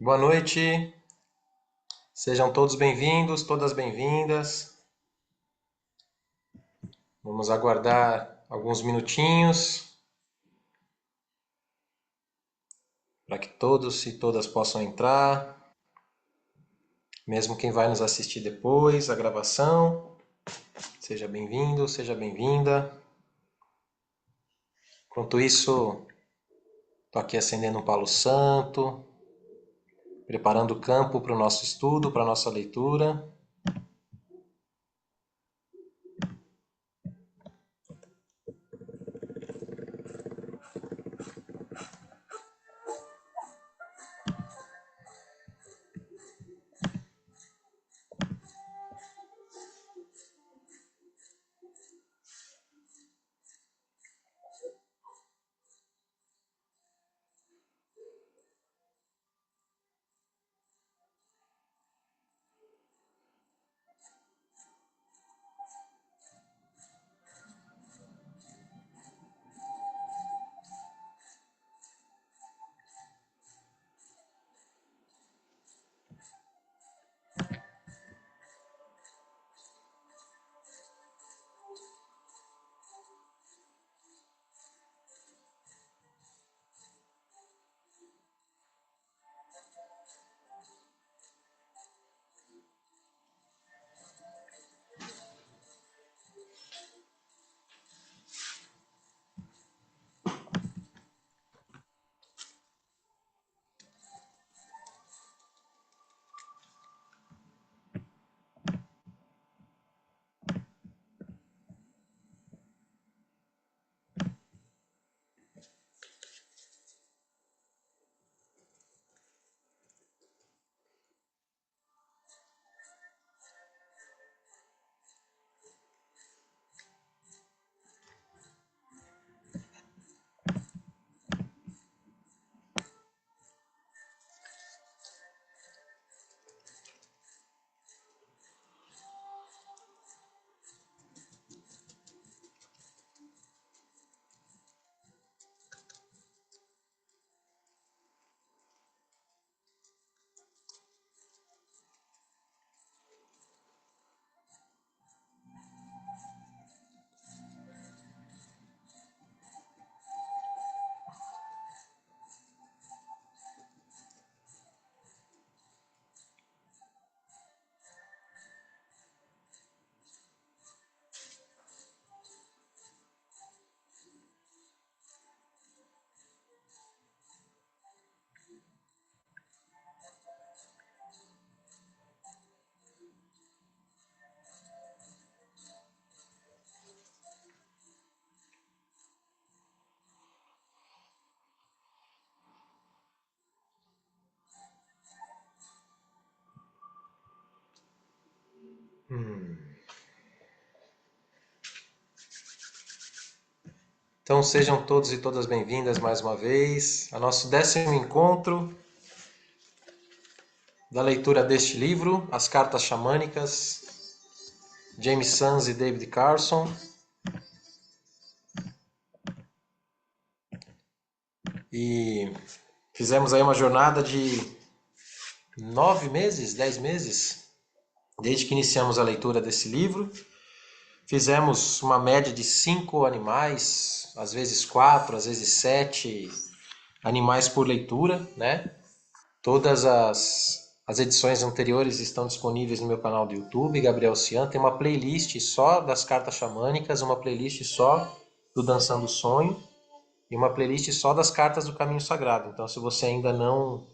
Boa noite, sejam todos bem-vindos, todas bem-vindas. Vamos aguardar alguns minutinhos para que todos e todas possam entrar, mesmo quem vai nos assistir depois, a gravação. Seja bem-vindo, seja bem-vinda. Enquanto isso, estou aqui acendendo um palo santo, preparando o campo para o nosso estudo, para a nossa leitura. Então sejam todos e todas bem-vindas mais uma vez ao nosso 10º encontro da leitura deste livro, As Cartas Xamânicas, James Sams e David Carson. E fizemos aí uma jornada de 9 meses, 10 meses, desde que iniciamos a leitura desse livro. Fizemos uma média de 5 animais, às vezes 4, às vezes 7 animais por leitura, né? Todas as edições anteriores estão disponíveis no meu canal do YouTube, Gabriel Cian. Tem uma playlist só das cartas xamânicas, uma playlist só do Dançando o Sonho e uma playlist só das cartas do Caminho Sagrado. Então, se você ainda não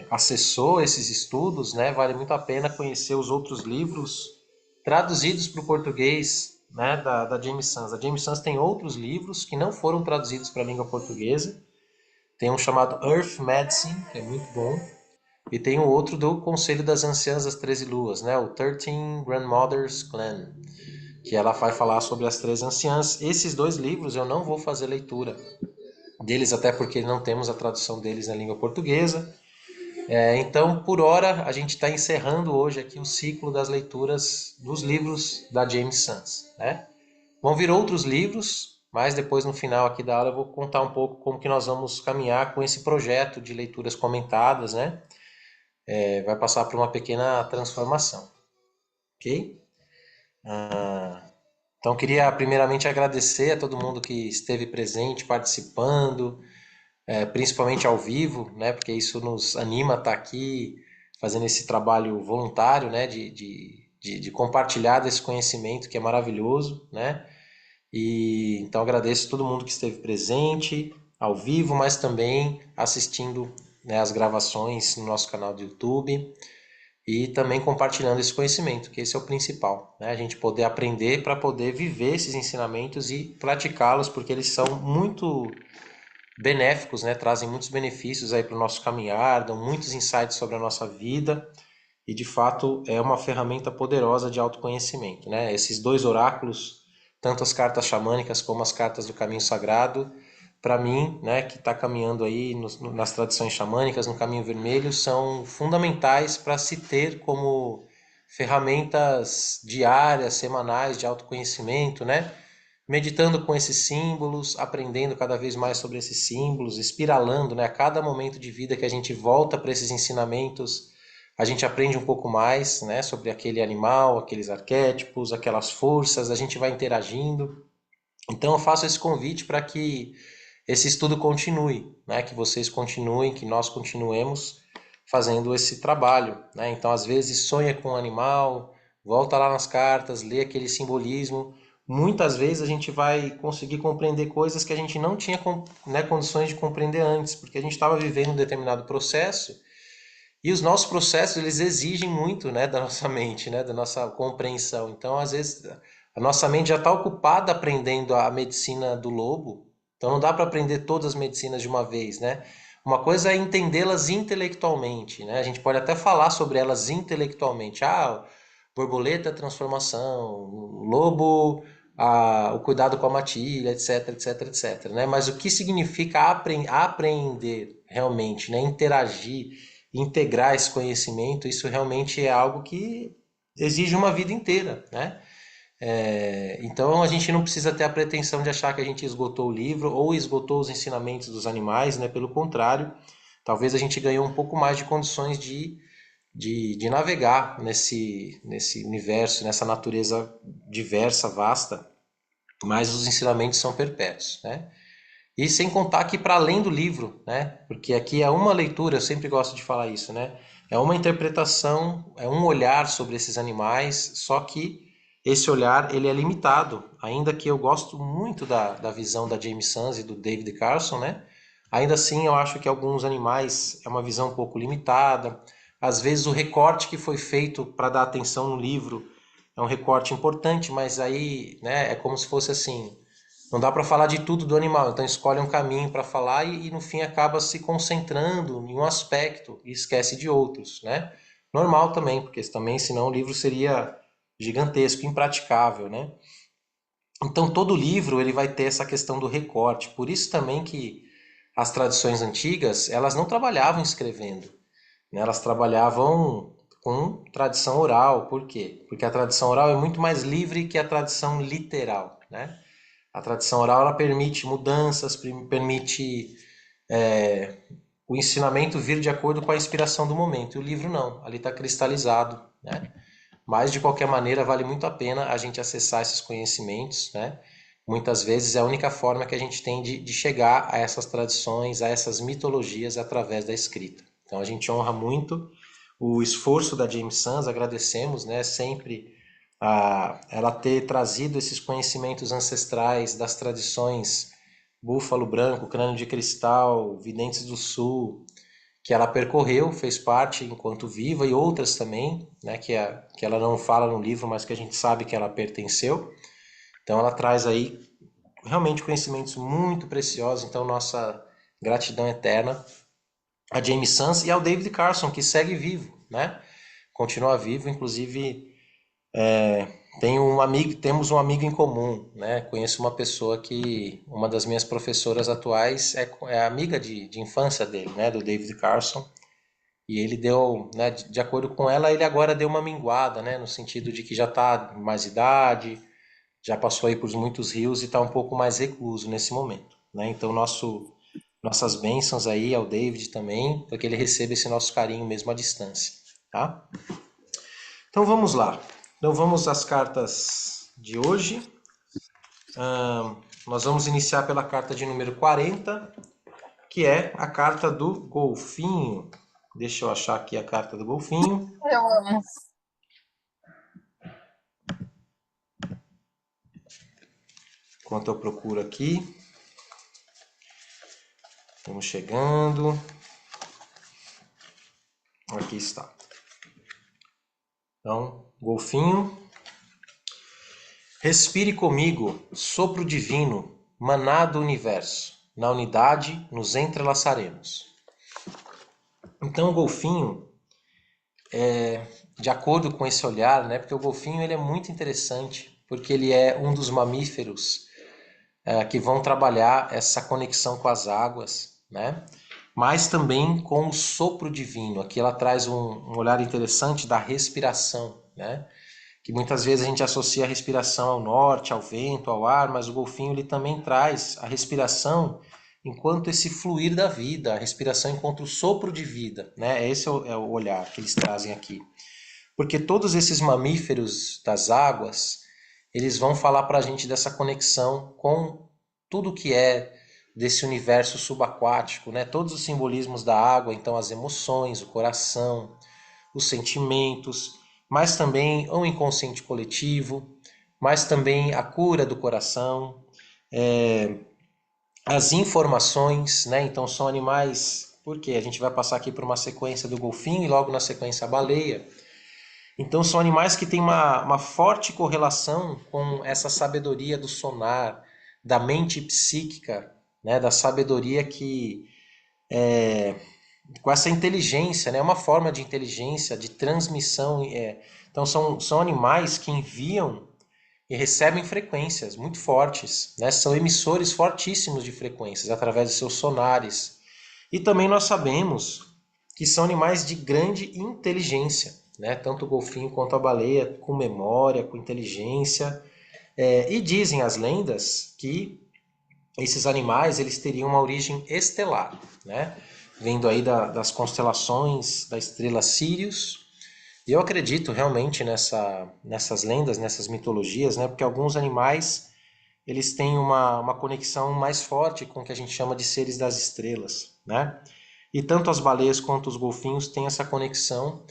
acessou esses estudos, né, vale muito a pena conhecer os outros livros traduzidos para o português, né, da James Sams. A James Sams tem outros livros que não foram traduzidos para a língua portuguesa. Tem um chamado Earth Medicine, que é muito bom. E tem o outro do Conselho das Anciãs das 13 Luas, né? O 13 Grandmothers Clan, que ela vai falar sobre as 13 anciãs. Esses dois livros eu não vou fazer leitura deles, até porque não temos a tradução deles na língua portuguesa. Então, por hora, a gente está encerrando hoje aqui o ciclo das leituras dos livros da James Sams, né? Vão vir outros livros mas depois no final aqui da aula eu vou contar um pouco como que nós vamos caminhar com esse projeto de leituras comentadas, né? Vai passar por uma pequena transformação, ok? Então queria primeiramente agradecer a todo mundo que esteve presente, participando, principalmente ao vivo, né? Porque isso nos anima a estar aqui fazendo esse trabalho voluntário, né? De compartilhar desse conhecimento que é maravilhoso, né? E então agradeço a todo mundo que esteve presente ao vivo, mas também assistindo, né, as gravações no nosso canal do YouTube e também compartilhando esse conhecimento, que esse é o principal, né? A gente poder aprender para poder viver esses ensinamentos e praticá-los, porque eles são muito benéficos, né? Trazem muitos benefícios aí para o nosso caminhar, dão muitos insights sobre a nossa vida e de fato é uma ferramenta poderosa de autoconhecimento, né? Esses dois oráculos, tanto as cartas xamânicas como as cartas do caminho sagrado, para mim, né, que está caminhando aí nas tradições xamânicas, no caminho vermelho, são fundamentais para se ter como ferramentas diárias, semanais de autoconhecimento, né? Meditando com esses símbolos, aprendendo cada vez mais sobre esses símbolos, espiralando, né? A cada momento de vida que a gente volta para esses ensinamentos, a gente aprende um pouco mais, né, sobre aquele animal, aqueles arquétipos, aquelas forças, a gente vai interagindo. Então eu faço esse convite para que esse estudo continue, né, que vocês continuem, que nós continuemos fazendo esse trabalho, né? Então às vezes sonha com um animal, volta lá nas cartas, lê aquele simbolismo. Muitas vezes a gente vai conseguir compreender coisas que a gente não tinha, né, condições de compreender antes, porque a gente estava vivendo um determinado processo e os nossos processos, eles exigem muito, né, da nossa mente, né, da nossa compreensão. Então, às vezes, a nossa mente já está ocupada aprendendo a medicina do lobo, então não dá para aprender todas as medicinas de uma vez, né? Uma coisa é entendê-las intelectualmente, né? A gente pode até falar sobre elas intelectualmente. Ah, borboleta, transformação, lobo, o cuidado com a matilha, etc, etc, etc, né? Mas o que significa aprender realmente, né? Interagir, integrar esse conhecimento, isso realmente é algo que exige uma vida inteira, né? Então a gente não precisa ter a pretensão de achar que a gente esgotou o livro ou esgotou os ensinamentos dos animais, né? Pelo contrário, talvez a gente ganhou um pouco mais de condições de navegar nesse universo, nessa natureza diversa, vasta, mas os ensinamentos são perpétuos, né? E sem contar que para além do livro, né? Porque aqui é uma leitura, eu sempre gosto de falar isso, né? É uma interpretação, é um olhar sobre esses animais, só que esse olhar ele é limitado, ainda que eu gosto muito da visão da James Sams e do David Carson, né? Ainda assim, eu acho que alguns animais é uma visão um pouco limitada. Às vezes, o recorte que foi feito para dar atenção no livro é um recorte importante, mas aí, né, é como se fosse assim: não dá para falar de tudo do animal, então escolhe um caminho para falar e no fim acaba se concentrando em um aspecto e esquece de outros, né? Normal também, porque também senão o livro seria gigantesco, impraticável, né? Então todo livro ele vai ter essa questão do recorte. Por isso também que as tradições antigas, elas não trabalhavam escrevendo, né? Elas trabalhavam com tradição oral. Por quê? Porque a tradição oral é muito mais livre que a tradição literal, né? A tradição oral ela permite mudanças, permite o ensinamento vir de acordo com a inspiração do momento. E o livro não, ali está cristalizado, né? Mas de qualquer maneira vale muito a pena a gente acessar esses conhecimentos, né? Muitas vezes é a única forma que a gente tem de chegar a essas tradições, a essas mitologias através da escrita. Então a gente honra muito o esforço da James Sams, agradecemos, né, sempre ela ter trazido esses conhecimentos ancestrais das tradições Búfalo Branco, Crânio de Cristal, Videntes do Sul, que ela percorreu, fez parte enquanto viva e outras também, né, que ela não fala no livro, mas que a gente sabe que ela pertenceu. Então ela traz aí realmente conhecimentos muito preciosos, então nossa gratidão eterna a James Sams e ao David Carson, que segue vivo, né? Continua vivo, inclusive temos um amigo em comum, né? Conheço uma pessoa que, uma das minhas professoras atuais é amiga de infância dele, né? Do David Carson. E ele deu, né? De acordo com ela, ele agora deu uma minguada, né? No sentido de que já está mais idade, já passou aí por muitos rios e está um pouco mais recluso nesse momento, né? Então, nossas bênçãos aí ao David também, para que ele receba esse nosso carinho mesmo à distância, tá? Então vamos lá. Então vamos às cartas de hoje. Nós vamos iniciar pela carta de número 40, que é a carta do golfinho. Deixa eu achar aqui a carta do golfinho. Eu amo. Enquanto eu procuro aqui. Vamos chegando. Aqui está. Então, golfinho. Respire comigo, sopro divino, maná do universo. Na unidade nos entrelaçaremos. Então, o golfinho, de acordo com esse olhar, né? Porque o golfinho ele é muito interessante, porque ele é um dos mamíferos que vão trabalhar essa conexão com as águas, né? Mas também com o sopro divino. Aqui ela traz um olhar interessante da respiração, né? Que muitas vezes a gente associa a respiração ao norte, ao vento, ao ar, mas o golfinho ele também traz a respiração enquanto esse fluir da vida, a respiração enquanto o sopro de vida, né? Esse é o olhar que eles trazem aqui. Porque todos esses mamíferos das águas, eles vão falar para a gente dessa conexão com tudo que é desse universo subaquático, né? Todos os simbolismos da água, então as emoções, o coração, os sentimentos, mas também o inconsciente coletivo, mas também a cura do coração, as informações, né? Então são animais, porque a gente vai passar aqui por uma sequência do golfinho e logo na sequência a baleia. Então são animais que têm uma forte correlação com essa sabedoria do sonar, da mente psíquica, né? Da sabedoria que com essa inteligência, né? Uma forma de inteligência, de transmissão. Então são animais que enviam e recebem frequências muito fortes, né? São emissores fortíssimos de frequências através de seus sonares. E também nós sabemos que são animais de grande inteligência, né? Tanto o golfinho quanto a baleia, com memória, com inteligência. E dizem as lendas que esses animais eles teriam uma origem estelar, né? Vindo aí das constelações da estrela Sirius. E eu acredito realmente nessas lendas, nessas mitologias, né? Porque alguns animais eles têm uma conexão mais forte com o que a gente chama de seres das estrelas, né? E tanto as baleias quanto os golfinhos têm essa conexão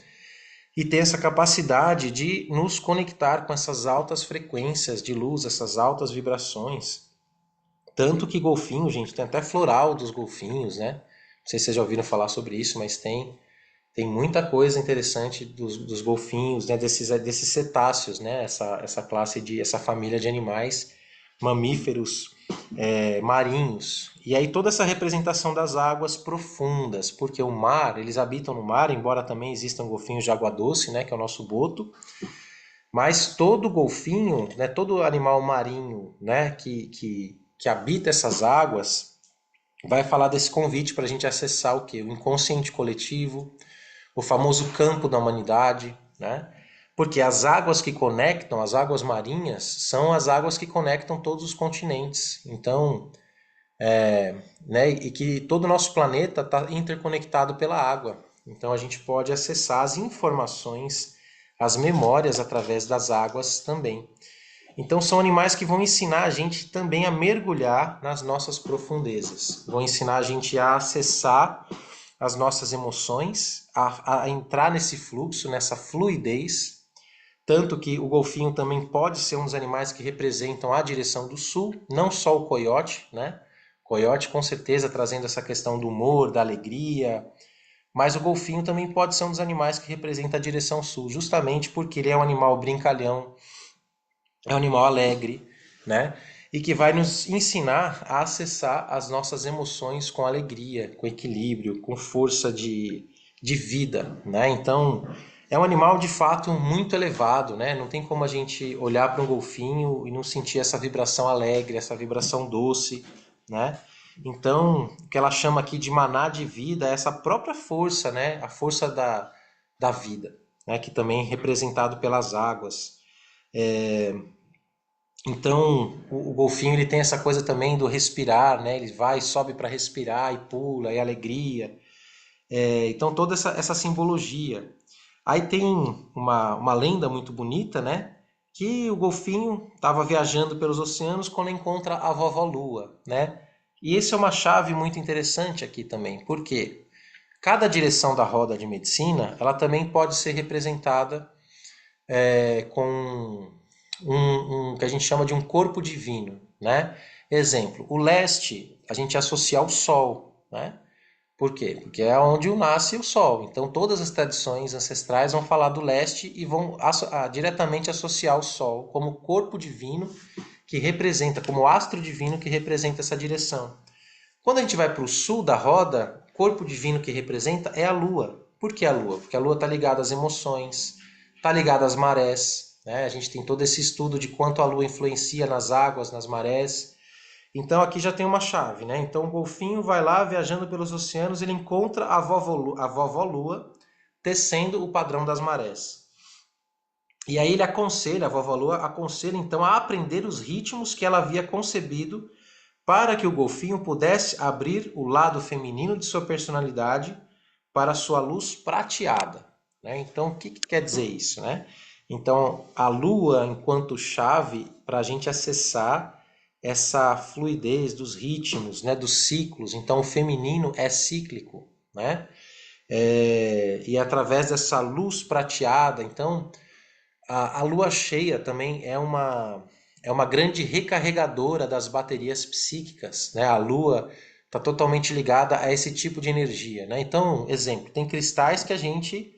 e têm essa capacidade de nos conectar com essas altas frequências de luz, essas altas vibrações. Tanto que golfinho, gente, tem até floral dos golfinhos, né? Não sei se vocês já ouviram falar sobre isso, mas tem muita coisa interessante dos golfinhos, né? Desses cetáceos, né? Essa família de animais mamíferos marinhos. E aí toda essa representação das águas profundas, porque o mar, eles habitam no mar, embora também existam golfinhos de água doce, né? Que é o nosso boto. Mas todo golfinho, né? Todo animal marinho, né? Que habita essas águas, vai falar desse convite para a gente acessar o quê? O inconsciente coletivo, o famoso campo da humanidade, né? Porque as águas que conectam, as águas marinhas, são as águas que conectam todos os continentes. Então, né? E que todo o nosso planeta está interconectado pela água. Então, a gente pode acessar as informações, as memórias através das águas também. Então são animais que vão ensinar a gente também a mergulhar nas nossas profundezas. Vão ensinar a gente a acessar as nossas emoções, a entrar nesse fluxo, nessa fluidez. Tanto que o golfinho também pode ser um dos animais que representam a direção do sul, não só o coiote, né? Coiote com certeza trazendo essa questão do humor, da alegria, mas o golfinho também pode ser um dos animais que representa a direção sul, justamente porque ele é um animal brincalhão, é um animal alegre, né? E que vai nos ensinar a acessar as nossas emoções com alegria, com equilíbrio, com força de vida, né? Então, é um animal de fato muito elevado, né? Não tem como a gente olhar para um golfinho e não sentir essa vibração alegre, essa vibração doce, né? Então, o que ela chama aqui de maná de vida é essa própria força, né? A força da vida, né? Que também é representado pelas águas. Então, o golfinho ele tem essa coisa também do respirar, né? Ele vai, sobe para respirar e pula, e alegria. Então, toda essa simbologia. Aí tem uma lenda muito bonita, né? Que o golfinho estava viajando pelos oceanos quando encontra a vovó Lua, né? E esse é uma chave muito interessante aqui também. Por quê? Cada direção da roda de medicina, ela também pode ser representada com um que a gente chama de um corpo divino, né? Exemplo, o leste a gente associa ao sol, né? Por quê? Porque é onde nasce o sol. Então todas as tradições ancestrais vão falar do leste e vão diretamente associar o sol como corpo divino que representa, como astro divino que representa essa direção. Quando a gente vai para o sul da roda, corpo divino que representa é a lua. Por que a lua? Porque a lua está ligada às emoções, está ligada às marés. Né? A gente tem todo esse estudo de quanto a lua influencia nas águas, nas marés. Então aqui já tem uma chave, né? Então o golfinho vai lá viajando pelos oceanos, ele encontra a vovó Lua tecendo o padrão das marés. E aí ele aconselha, a vovó Lua aconselha então a aprender os ritmos que ela havia concebido para que o golfinho pudesse abrir o lado feminino de sua personalidade para a sua luz prateada. Né? Então, o que quer dizer isso? Né? Então, a lua, enquanto chave para a gente acessar essa fluidez dos ritmos, né, dos ciclos. Então, o feminino é cíclico, né? E através dessa luz prateada, então, a lua cheia também é uma grande recarregadora das baterias psíquicas, né? A lua está totalmente ligada a esse tipo de energia, né? Então, exemplo, tem cristais que a gente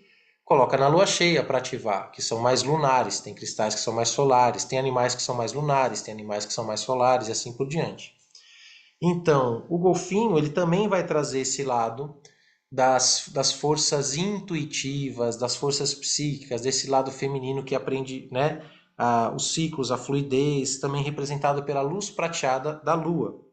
coloca na lua cheia para ativar, que são mais lunares, tem cristais que são mais solares, tem animais que são mais lunares, tem animais que são mais solares e assim por diante. Então, o golfinho, ele também vai trazer esse lado das forças intuitivas, das forças psíquicas, desse lado feminino que aprende, né, os ciclos, a fluidez, também representado pela luz prateada da lua.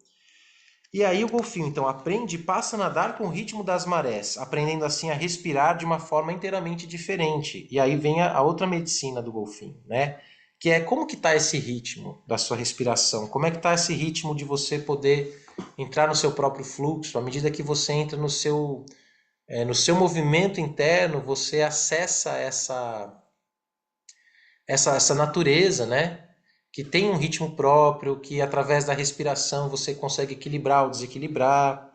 E aí o golfinho então aprende e passa a nadar com o ritmo das marés, aprendendo assim a respirar de uma forma inteiramente diferente. E aí vem a outra medicina do golfinho, né? Que é como que está esse ritmo da sua respiração? Como é que está esse ritmo de você poder entrar no seu próprio fluxo? À medida que você entra no seu movimento interno, você acessa essa natureza, né? Que tem um ritmo próprio, que através da respiração você consegue equilibrar ou desequilibrar.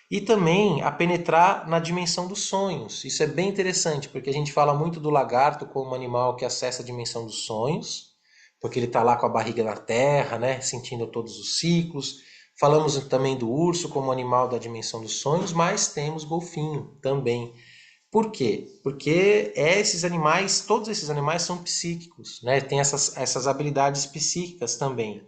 E também a penetrar na dimensão dos sonhos. Isso é bem interessante, porque a gente fala muito do lagarto como um animal que acessa a dimensão dos sonhos, porque ele está lá com a barriga na terra, né, sentindo todos os ciclos. Falamos também do urso como animal da dimensão dos sonhos, mas temos golfinho também. Por quê? Porque esses animais, todos esses animais são psíquicos, né? Tem essas habilidades psíquicas também,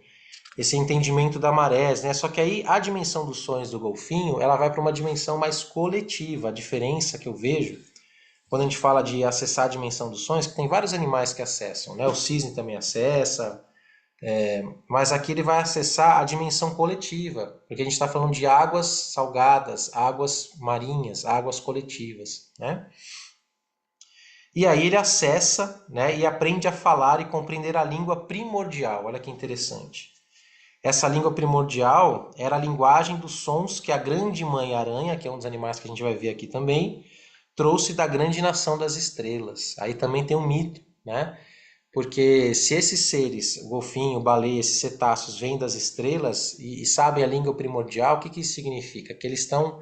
esse entendimento da marés, né? Só que aí a dimensão dos sonhos do golfinho, ela vai para uma dimensão mais coletiva. A diferença que eu vejo quando a gente fala de acessar a dimensão dos sonhos, que tem vários animais que acessam, né? O cisne também acessa, mas aqui ele vai acessar a dimensão coletiva, porque a gente está falando de águas salgadas, águas marinhas, águas coletivas, né? E aí ele acessa, né, e aprende a falar e compreender a língua primordial. Olha que interessante. Essa língua primordial era a linguagem dos sons que a grande mãe aranha, que é um dos animais que a gente vai ver aqui também, trouxe da grande nação das estrelas. Aí também tem um mito, né? Porque se esses seres, o golfinho, o baleia, esses cetáceos, vêm das estrelas e sabem a língua primordial, o que isso significa? Que eles estão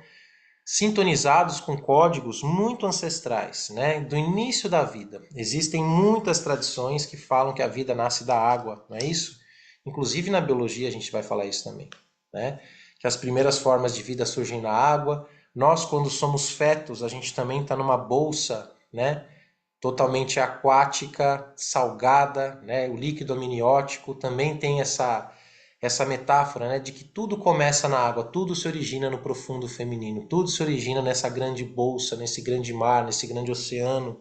sintonizados com códigos muito ancestrais, né? Do início da vida. Existem muitas tradições que falam que a vida nasce da água, não é isso? Inclusive na biologia a gente vai falar isso também, né? Que as primeiras formas de vida surgem na água. Nós, quando somos fetos, a gente também está numa bolsa, né? Totalmente aquática, salgada, né? O líquido amniótico também tem essa metáfora, né, de que tudo começa na água, tudo se origina no profundo feminino, tudo se origina nessa grande bolsa, nesse grande mar, nesse grande oceano.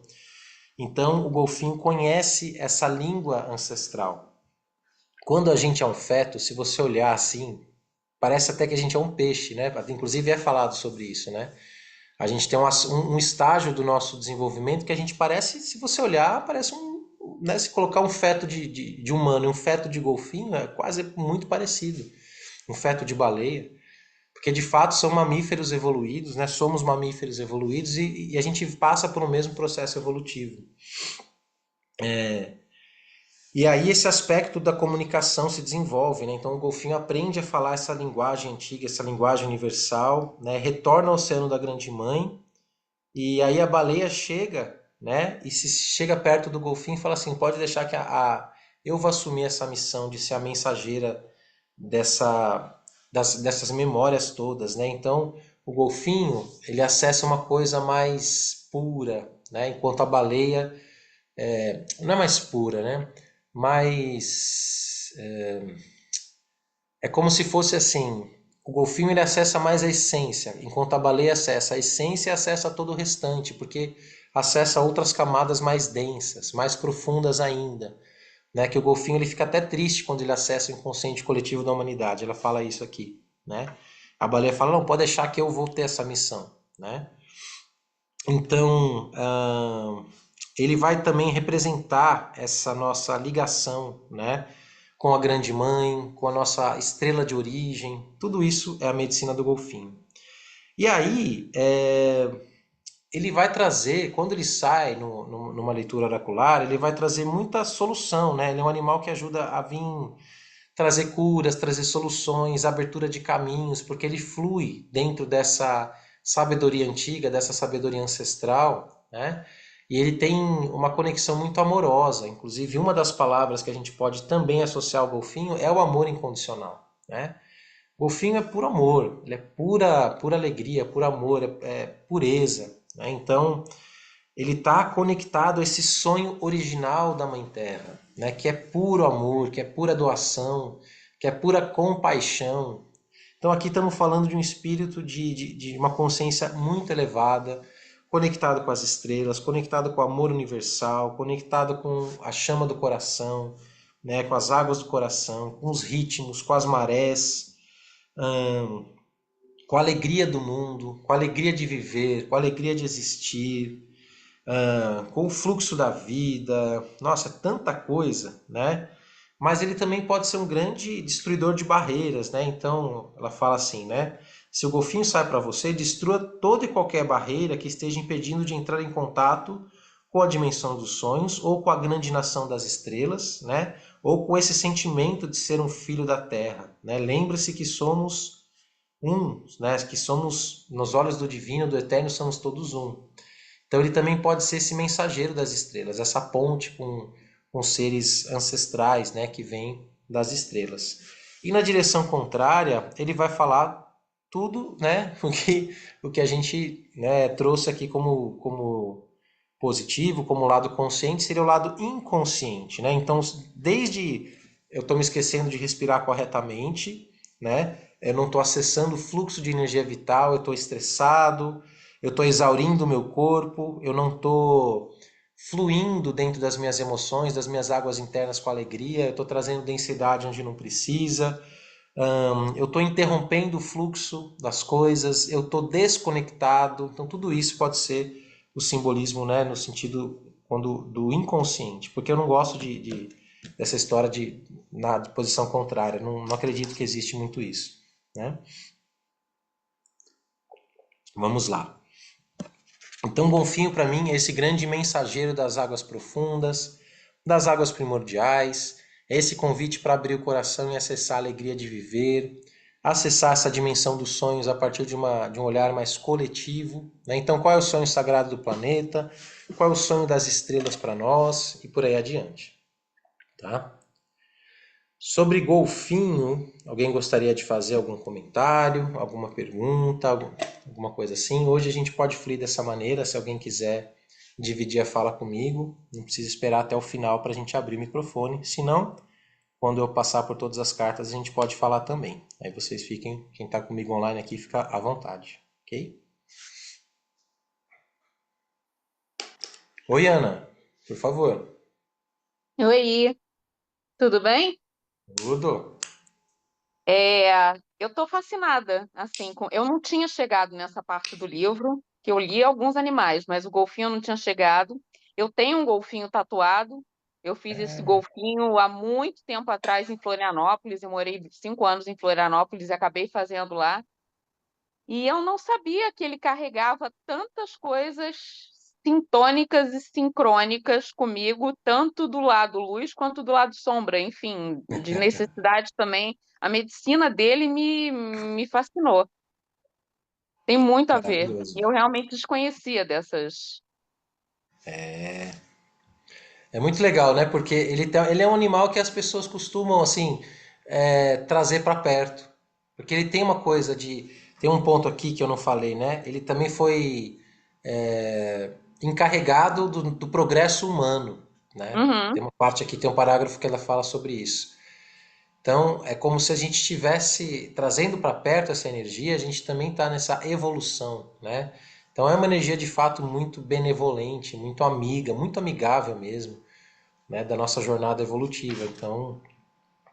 Então, o golfinho conhece essa língua ancestral. Quando a gente é um feto, se você olhar assim, parece até que a gente é um peixe, né? Inclusive é falado sobre isso, né? A gente tem um estágio do nosso desenvolvimento que a gente parece, se você olhar, parece né, se colocar um feto de humano e um feto de golfinho, é quase muito parecido. Um feto de baleia. Porque de fato são mamíferos evoluídos, né? Somos mamíferos evoluídos e a gente passa por um mesmo processo evolutivo. E aí esse aspecto da comunicação se desenvolve, né? Então o golfinho aprende a falar essa linguagem antiga, essa linguagem universal, né? Retorna ao oceano da grande mãe e aí a baleia chega, né? E se chega perto do golfinho e fala assim, pode deixar que eu vou assumir essa missão de ser a mensageira dessa, dessas memórias todas, né? Então o golfinho ele acessa uma coisa mais pura, né? Enquanto a baleia não é mais pura, né? Mas é como se fosse assim, o golfinho ele acessa mais a essência, enquanto a baleia acessa a essência e acessa todo o restante, porque acessa outras camadas mais densas, mais profundas ainda, né? Que o golfinho ele fica até triste quando ele acessa o inconsciente coletivo da humanidade. Ela fala isso aqui, né? A baleia fala, não, pode deixar que eu vou ter essa missão, né? Então, ele vai também representar essa nossa ligação, né, com a Grande Mãe, com a nossa estrela de origem. Tudo isso é a medicina do golfinho. E aí, ele vai trazer, quando ele sai numa leitura oracular, ele vai trazer muita solução, né? Ele é um animal que ajuda a vir trazer curas, trazer soluções, abertura de caminhos, porque ele flui dentro dessa sabedoria antiga, dessa sabedoria ancestral, né? E ele tem uma conexão muito amorosa. Inclusive, uma das palavras que a gente pode também associar ao golfinho é o amor incondicional, né? Golfinho é puro amor, ele é pura, pura alegria, puro amor, é pureza, né? Então, ele está conectado a esse sonho original da Mãe Terra, né? Que é puro amor, que é pura doação, que é pura compaixão. Então aqui estamos falando de um espírito de uma consciência muito elevada, conectado com as estrelas, conectado com o amor universal, conectado com a chama do coração, né? Com as águas do coração, com os ritmos, com as marés, com a alegria do mundo, com a alegria de viver, com a alegria de existir, com o fluxo da vida, nossa, é tanta coisa, né? Mas ele também pode ser um grande destruidor de barreiras, né? Então, ela fala assim, né? Se o golfinho sai para você, destrua toda e qualquer barreira que esteja impedindo de entrar em contato com a dimensão dos sonhos, ou com a grande nação das estrelas, né? Ou com esse sentimento de ser um filho da terra, né? Lembre-se que somos um, né? Que somos, nos olhos do divino, do eterno, somos todos um. Então ele também pode ser esse mensageiro das estrelas, essa ponte com seres ancestrais, né, que vêm das estrelas. E na direção contrária, ele vai falar tudo, né, o que a gente, né, trouxe aqui como positivo, como lado consciente, seria o lado inconsciente, né? Então, desde eu estou me esquecendo de respirar corretamente, né? Eu não estou acessando o fluxo de energia vital, eu estou estressado, eu estou exaurindo o meu corpo, eu não estou fluindo dentro das minhas emoções, das minhas águas internas com alegria, eu estou trazendo densidade onde não precisa, eu estou interrompendo o fluxo das coisas, eu estou desconectado. Então, tudo isso pode ser o simbolismo, né, no sentido do inconsciente, porque eu não gosto dessa história de posição contrária, não acredito que existe muito isso, né? Vamos lá. Então, golfinho para mim é esse grande mensageiro das águas profundas, das águas primordiais, é esse convite para abrir o coração e acessar a alegria de viver, acessar essa dimensão dos sonhos a partir de um olhar mais coletivo, né? Então, qual é o sonho sagrado do planeta? Qual é o sonho das estrelas para nós? E por aí adiante, tá? Sobre golfinho, alguém gostaria de fazer algum comentário, alguma pergunta, alguma coisa assim? Hoje a gente pode fluir dessa maneira, se alguém quiser dividir a fala comigo, não precisa esperar até o final para a gente abrir o microfone, senão, quando eu passar por todas as cartas, a gente pode falar também. Aí vocês fiquem, quem está comigo online aqui, fica à vontade, ok? Oi, Ana, por favor. Oi, tudo bem? Tudo? Eu estou fascinada, assim, eu não tinha chegado nessa parte do livro, que eu li alguns animais, mas o golfinho eu não tinha chegado. Eu tenho um golfinho tatuado, Eu fiz esse É, golfinho há muito tempo atrás em Florianópolis. Eu morei 5 anos em Florianópolis e acabei fazendo lá. E eu não sabia que ele carregava tantas coisas sintônicas e sincrônicas comigo, tanto do lado luz quanto do lado sombra. Enfim, de necessidade também. A medicina dele me fascinou. Tem muito a ver. maravilhoso. E eu realmente desconhecia dessas. É muito legal, né? Porque ele é um animal que as pessoas costumam, assim, trazer para perto. Porque ele tem uma coisa de. Tem um ponto aqui que eu não falei, né? Ele também foi encarregado do progresso humano, né? Uhum, Tem uma parte aqui, tem um parágrafo que ela fala sobre isso. Então, é como se a gente estivesse trazendo para perto essa energia, a gente também está nessa evolução, né? Então, é uma energia de fato muito benevolente, muito amiga, muito amigável mesmo, né, da nossa jornada evolutiva. Então,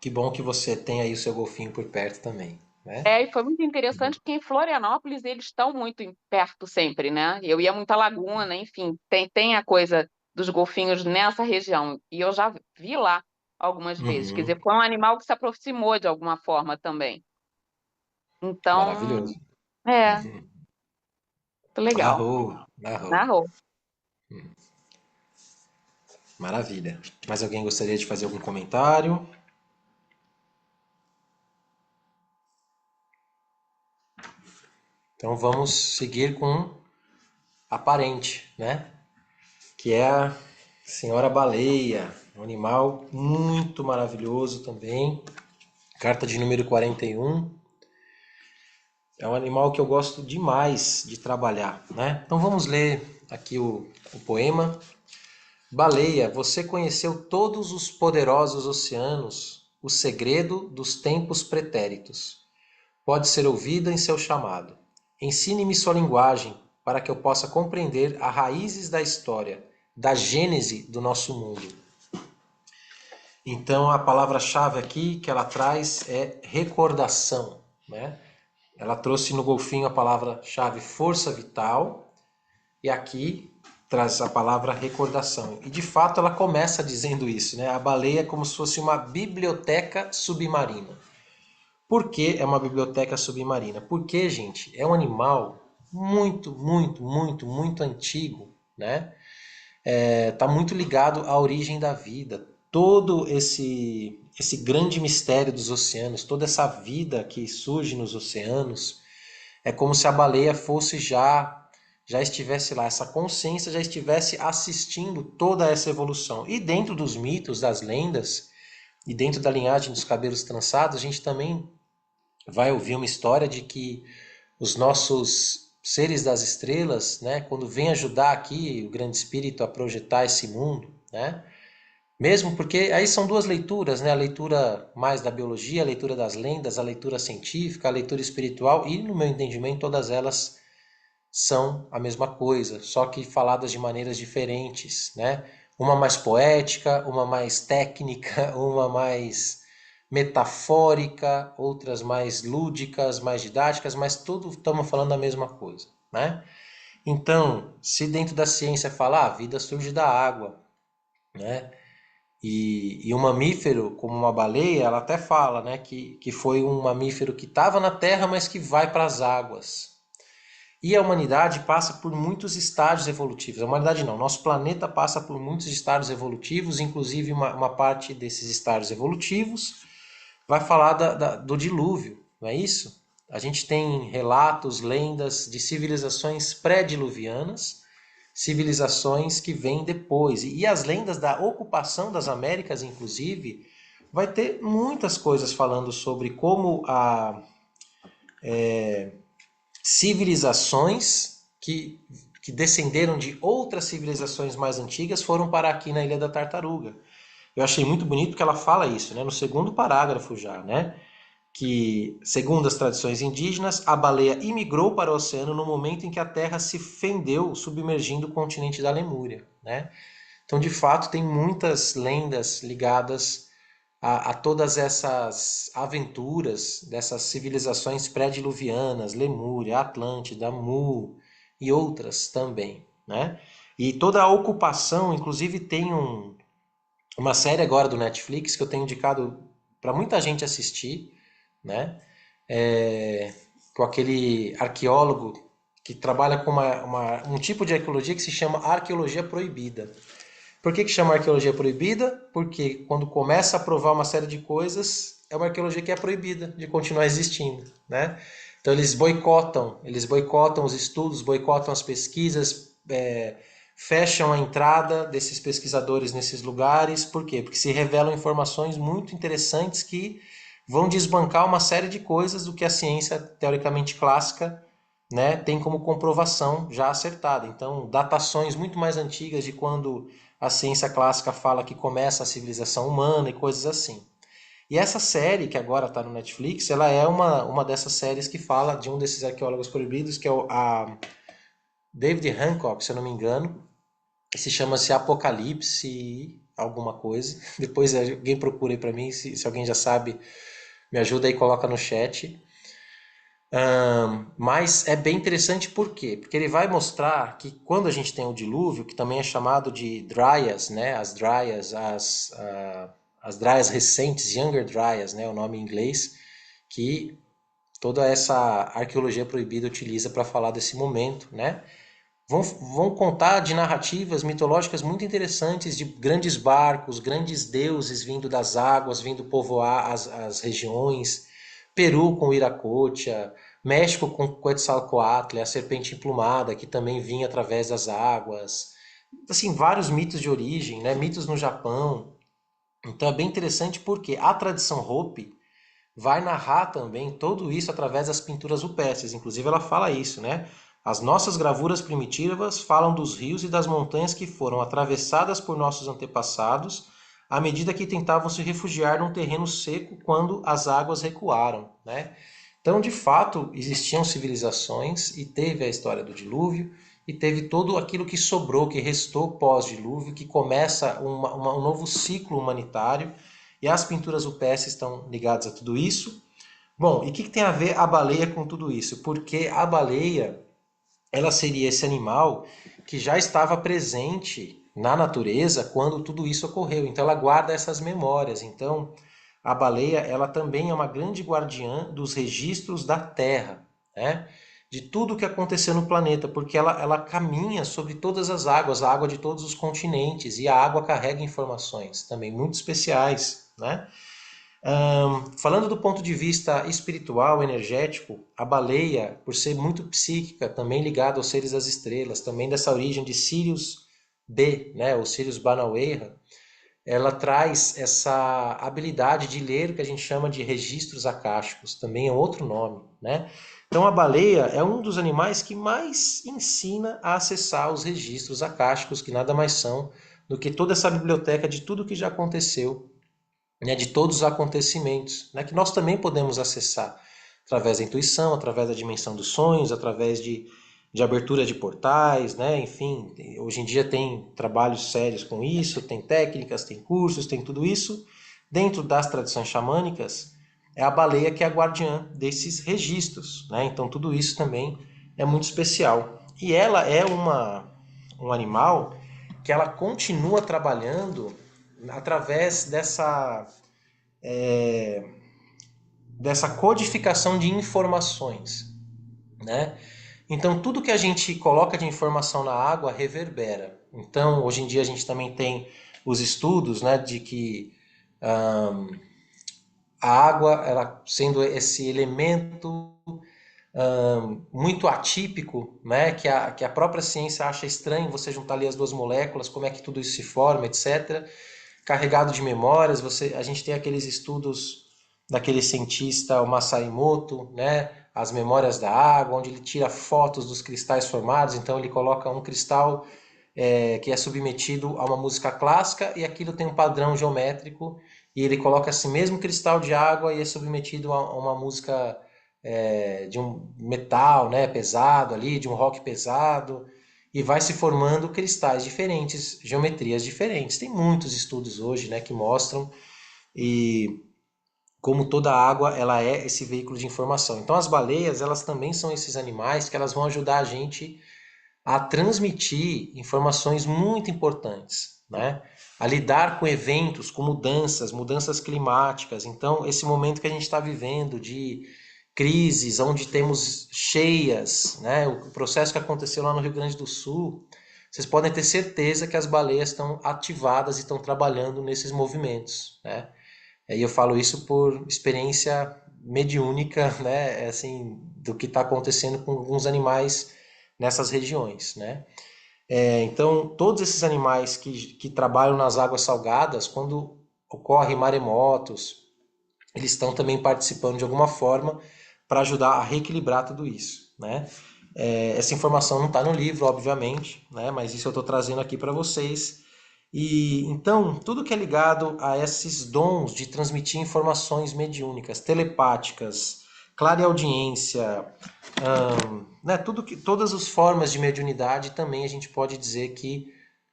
que bom que você tem aí o seu golfinho por perto também, né? E foi muito interessante porque em Florianópolis eles estão muito perto sempre, né? Eu ia muito à Laguna, enfim, tem a coisa dos golfinhos nessa região. E eu já vi lá algumas vezes. Quer Uhum. dizer, foi um animal que se aproximou de alguma forma também. Então, Maravilhoso. muito legal. Arrou, arrou. Narrou. Maravilha. Mais alguém gostaria de fazer algum comentário? Então vamos seguir com a parente, né? Que é a senhora baleia, um animal muito maravilhoso também. Carta de número 41. É um animal que eu gosto demais de trabalhar, né? Então vamos ler aqui o poema. Baleia, você conheceu todos os poderosos oceanos, o segredo dos tempos pretéritos. Pode ser ouvida em seu chamado. Ensine-me sua linguagem, para que eu possa compreender as raízes da história, da gênese do nosso mundo. Então a palavra-chave aqui que ela traz é recordação, né? Ela trouxe no golfinho a palavra-chave força vital e aqui traz a palavra recordação. E de fato ela começa dizendo isso, né? A baleia é como se fosse uma biblioteca submarina. Por que é uma biblioteca submarina? Porque, gente, é um animal muito, muito, muito, muito antigo, né? Tá muito ligado à origem da vida. Todo esse grande mistério dos oceanos, toda essa vida que surge nos oceanos, é como se a baleia fosse já estivesse lá, essa consciência já estivesse assistindo toda essa evolução. E dentro dos mitos, das lendas, e dentro da linhagem dos cabelos trançados, a gente também vai ouvir uma história de que os nossos seres das estrelas, né, quando vem ajudar aqui o grande espírito a projetar esse mundo, né, mesmo porque aí são duas leituras, né, a leitura mais da biologia, a leitura das lendas, a leitura científica, a leitura espiritual e, no meu entendimento, todas elas são a mesma coisa, só que faladas de maneiras diferentes, né? Uma mais poética, uma mais técnica, uma mais metafórica, outras mais lúdicas, mais didáticas, mas tudo estamos falando da mesma coisa, né? Então, se dentro da ciência falar, a vida surge da água, né? E um mamífero, como uma baleia, ela até fala, né, que foi um mamífero que estava na terra, mas que vai para as águas. E a humanidade passa por muitos estágios evolutivos. A humanidade não, nosso planeta passa por muitos estágios evolutivos, inclusive uma parte desses estágios evolutivos vai falar do dilúvio, não é isso? A gente tem relatos, lendas de civilizações pré-diluvianas, civilizações que vêm depois. E as lendas da ocupação das Américas, inclusive, vai ter muitas coisas falando sobre como civilizações que descenderam de outras civilizações mais antigas foram parar aqui na Ilha da Tartaruga. Eu achei muito bonito porque ela fala isso, né, no segundo parágrafo já, né? Que, segundo as tradições indígenas, a baleia imigrou para o oceano no momento em que a Terra se fendeu, submergindo o continente da Lemúria, né? Então, de fato, tem muitas lendas ligadas a todas essas aventuras dessas civilizações pré-diluvianas, Lemúria, Atlântida, Mu e outras também, né? E toda a ocupação, inclusive, tem uma série agora do Netflix que eu tenho indicado para muita gente assistir, né? É, com aquele arqueólogo que trabalha com um tipo de arqueologia que se chama arqueologia proibida. Por que chama arqueologia proibida? Porque quando começa a provar uma série de coisas, é uma arqueologia que é proibida de continuar existindo, né? Então eles boicotam os estudos, boicotam as pesquisas, fecham a entrada desses pesquisadores nesses lugares. Por quê? Porque se revelam informações muito interessantes que vão desbancar uma série de coisas do que a ciência teoricamente clássica, né, tem como comprovação já acertada. Então, datações muito mais antigas de quando a ciência clássica fala que começa a civilização humana e coisas assim. E essa série, que agora está no Netflix, ela é uma dessas séries que fala de um desses arqueólogos proibidos, que é a David Hancock, se eu não me engano, que se chama-se Apocalipse alguma coisa. Depois alguém procura aí para mim, se alguém já sabe, me ajuda aí, coloca no chat. Mas é bem interessante por quê? Porque ele vai mostrar que quando a gente tem o dilúvio, que também é chamado de Dryas, né? As Dryas recentes, Younger Dryas, né? O nome em inglês, que toda essa arqueologia proibida utiliza para falar desse momento, né? Vão contar de narrativas mitológicas muito interessantes de grandes barcos, grandes deuses vindo das águas, vindo povoar as regiões. Peru com Iracocha, México com Quetzalcoatl, a serpente emplumada que também vinha através das águas. Assim, vários mitos de origem, né? Mitos no Japão. Então é bem interessante porque a tradição Hopi vai narrar também tudo isso através das pinturas rupestres. Inclusive ela fala isso, né? As nossas gravuras primitivas falam dos rios e das montanhas que foram atravessadas por nossos antepassados à medida que tentavam se refugiar num terreno seco quando as águas recuaram, né? Então, de fato, existiam civilizações e teve a história do dilúvio e teve todo aquilo que sobrou, que restou pós-dilúvio, que começa um novo ciclo humanitário e as pinturas rupestres estão ligadas a tudo isso. Bom, e o que tem a ver a baleia com tudo isso? Porque a baleia, ela seria esse animal que já estava presente na natureza quando tudo isso ocorreu. Então ela guarda essas memórias. Então a baleia, ela também é uma grande guardiã dos registros da Terra, né? De tudo que aconteceu no planeta, porque ela caminha sobre todas as águas, a água de todos os continentes, e a água carrega informações também muito especiais, né? Falando do ponto de vista espiritual, energético, a baleia, por ser muito psíquica, também ligada aos seres das estrelas, também dessa origem de Sirius B, né, ou Sirius Banawayha, ela traz essa habilidade de ler o que a gente chama de registros acásticos, também é outro nome, né? Então a baleia é um dos animais que mais ensina a acessar os registros acásticos, que nada mais são do que toda essa biblioteca de tudo que já aconteceu, né, de todos os acontecimentos, né, que nós também podemos acessar através da intuição, através da dimensão dos sonhos, através de abertura de portais, né, enfim, hoje em dia tem trabalhos sérios com isso, tem técnicas, tem cursos, tem tudo isso. Dentro das tradições xamânicas, é a baleia que é a guardiã desses registros, né, então tudo isso também é muito especial. E ela é um animal que ela continua trabalhando através dessa codificação de informações, né? Então, tudo que a gente coloca de informação na água reverbera. Então, hoje em dia a gente também tem os estudos, né, de que a água, ela sendo esse elemento muito atípico, né, que a própria ciência acha estranho você juntar ali as duas moléculas, como é que tudo isso se forma, etc. Carregado de memórias, a gente tem aqueles estudos daquele cientista, o Masaimoto, né, as memórias da água, onde ele tira fotos dos cristais formados, então ele coloca um cristal que é submetido a uma música clássica e aquilo tem um padrão geométrico e ele coloca esse mesmo cristal de água e é submetido a uma música de um metal, né, pesado ali, de um rock pesado, e vai se formando cristais diferentes, geometrias diferentes. Tem muitos estudos hoje, né, que mostram e como toda água ela é esse veículo de informação. Então as baleias, elas também são esses animais que elas vão ajudar a gente a transmitir informações muito importantes, né? A lidar com eventos, com mudanças climáticas. Então, esse momento que a gente está vivendo de crises, onde temos cheias, né? O processo que aconteceu lá no Rio Grande do Sul, vocês podem ter certeza que as baleias estão ativadas e estão trabalhando nesses movimentos, né? E eu falo isso por experiência mediúnica, né? Assim, do que está acontecendo com alguns animais nessas regiões, né? Então, todos esses animais que trabalham nas águas salgadas, quando ocorrem maremotos, eles estão também participando de alguma forma para ajudar a reequilibrar tudo isso, né? Essa informação não está no livro, obviamente, né? Mas isso eu estou trazendo aqui para vocês. E então, tudo que é ligado a esses dons de transmitir informações mediúnicas, telepáticas, clareaudiência, né, todas as formas de mediunidade também a gente pode dizer que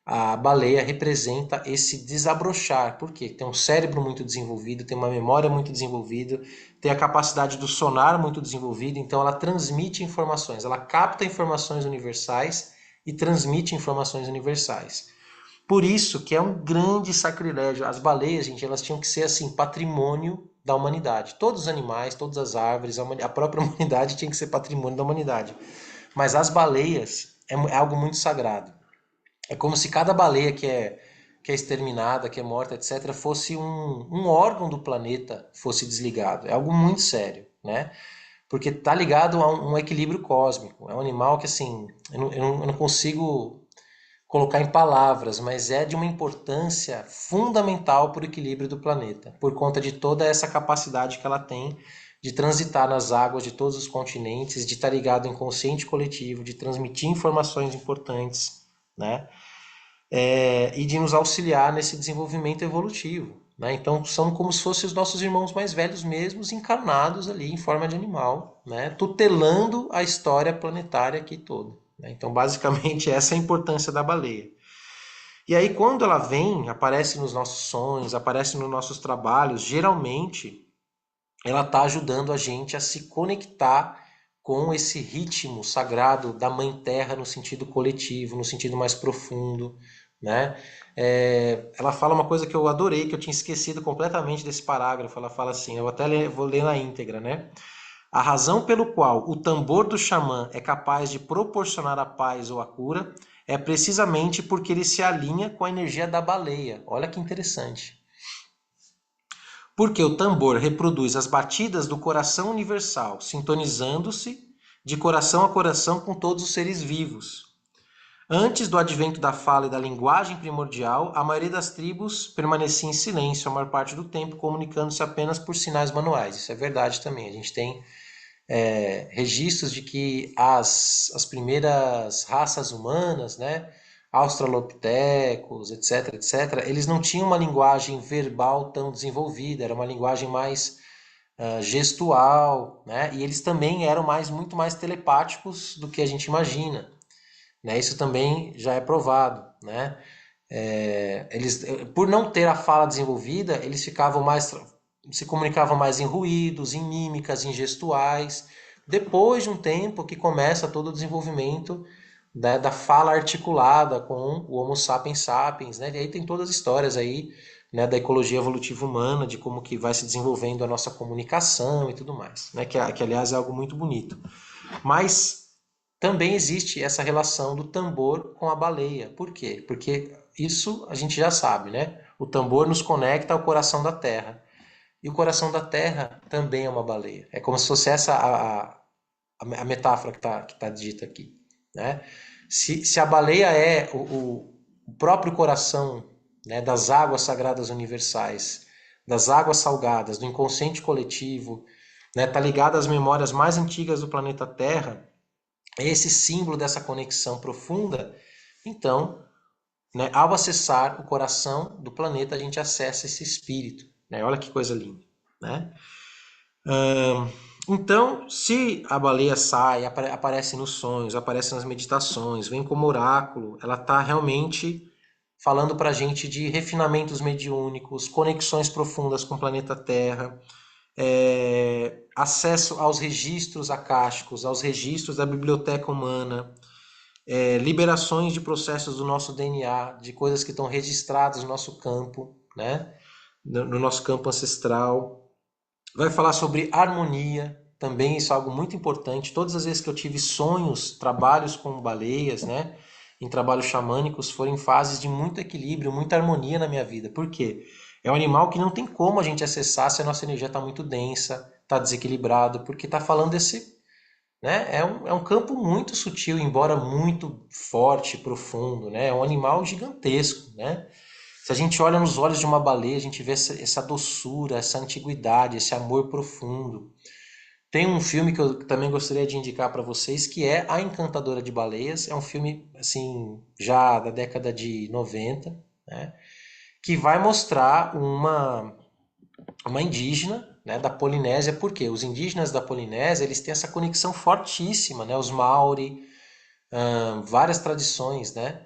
a baleia representa esse desabrochar. Por quê? Tem um cérebro muito desenvolvido, tem uma memória muito desenvolvida, tem a capacidade do sonar muito desenvolvida, então ela transmite informações, ela capta informações universais e transmite informações universais. Por isso que é um grande sacrilégio. As baleias, gente, elas tinham que ser assim, patrimônio da humanidade. Todos os animais, todas as árvores, a própria humanidade tinha que ser patrimônio da humanidade. Mas as baleias é algo muito sagrado. É como se cada baleia que é exterminada, que é morta, etc., fosse um órgão do planeta fosse desligado. É algo muito sério, né? Porque tá ligado a um equilíbrio cósmico. É um animal que, assim, eu não consigo colocar em palavras, mas é de uma importância fundamental para o equilíbrio do planeta, por conta de toda essa capacidade que ela tem de transitar nas águas de todos os continentes, de estar ligado em consciente coletivo, de transmitir informações importantes, né? E de nos auxiliar nesse desenvolvimento evolutivo, né? Então são como se fossem os nossos irmãos mais velhos mesmos, encarnados ali em forma de animal, né? Tutelando a história planetária aqui toda, né? Então basicamente essa é a importância da baleia. E aí quando ela vem, aparece nos nossos sonhos, aparece nos nossos trabalhos, geralmente ela está ajudando a gente a se conectar com esse ritmo sagrado da Mãe Terra no sentido coletivo, no sentido mais profundo, né? Ela fala uma coisa que eu adorei, que eu tinha esquecido completamente desse parágrafo. Ela fala assim, eu até vou ler na íntegra, né? A razão pelo qual o tambor do xamã é capaz de proporcionar a paz ou a cura é precisamente porque ele se alinha com a energia da baleia. Olha que interessante. Porque o tambor reproduz as batidas do coração universal, sintonizando-se de coração a coração com todos os seres vivos. Antes do advento da fala e da linguagem primordial, a maioria das tribos permanecia em silêncio a maior parte do tempo, comunicando-se apenas por sinais manuais. Isso é verdade também. A gente tem registros de que as primeiras raças humanas, né, australopitecos, etc., etc., eles não tinham uma linguagem verbal tão desenvolvida, era uma linguagem mais gestual, né, e eles também eram muito mais telepáticos do que a gente imagina, né, isso também já é provado, né. Eles, por não ter a fala desenvolvida, eles se comunicavam mais em ruídos, em mímicas, em gestuais. Depois de um tempo que começa todo o desenvolvimento da fala articulada com o Homo sapiens sapiens, né? E aí tem todas as histórias aí, né, da ecologia evolutiva humana, de como que vai se desenvolvendo a nossa comunicação e tudo mais, né? Que aliás é algo muito bonito. Mas também existe essa relação do tambor com a baleia. Por quê? Porque isso a gente já sabe, né? O tambor nos conecta ao coração da Terra. E o coração da Terra também é uma baleia. É como se fosse essa a metáfora que tá dita aqui, né? Se a baleia é o próprio coração, né, das águas sagradas universais, das águas salgadas, do inconsciente coletivo, né, tá ligada às memórias mais antigas do planeta Terra, é esse símbolo dessa conexão profunda. Então, né, ao acessar o coração do planeta, a gente acessa esse espírito, né? Olha que coisa linda, né? Então, se a baleia sai, aparece nos sonhos, aparece nas meditações, vem como oráculo, ela está realmente falando para a gente de refinamentos mediúnicos, conexões profundas com o planeta Terra, acesso aos registros acásticos, aos registros da biblioteca humana, liberações de processos do nosso DNA, de coisas que estão registradas no nosso campo, né? No nosso campo ancestral. Vai falar sobre harmonia, também isso é algo muito importante. Todas as vezes que eu tive sonhos, trabalhos com baleias, né? Em trabalhos xamânicos, foram em fases de muito equilíbrio, muita harmonia na minha vida. Por quê? É um animal que não tem como a gente acessar se a nossa energia está muito densa, está desequilibrado, porque está falando desse, né? É um campo muito sutil, embora muito forte, profundo, né? É um animal gigantesco, né? Se a gente olha nos olhos de uma baleia, a gente vê essa doçura, essa antiguidade, esse amor profundo. Tem um filme que eu também gostaria de indicar para vocês, que é A Encantadora de Baleias. É um filme, assim, já da década de 90, né? Que vai mostrar uma indígena, né, da Polinésia. Por quê? Os indígenas da Polinésia, eles têm essa conexão fortíssima, né? Os Maori, várias tradições, né?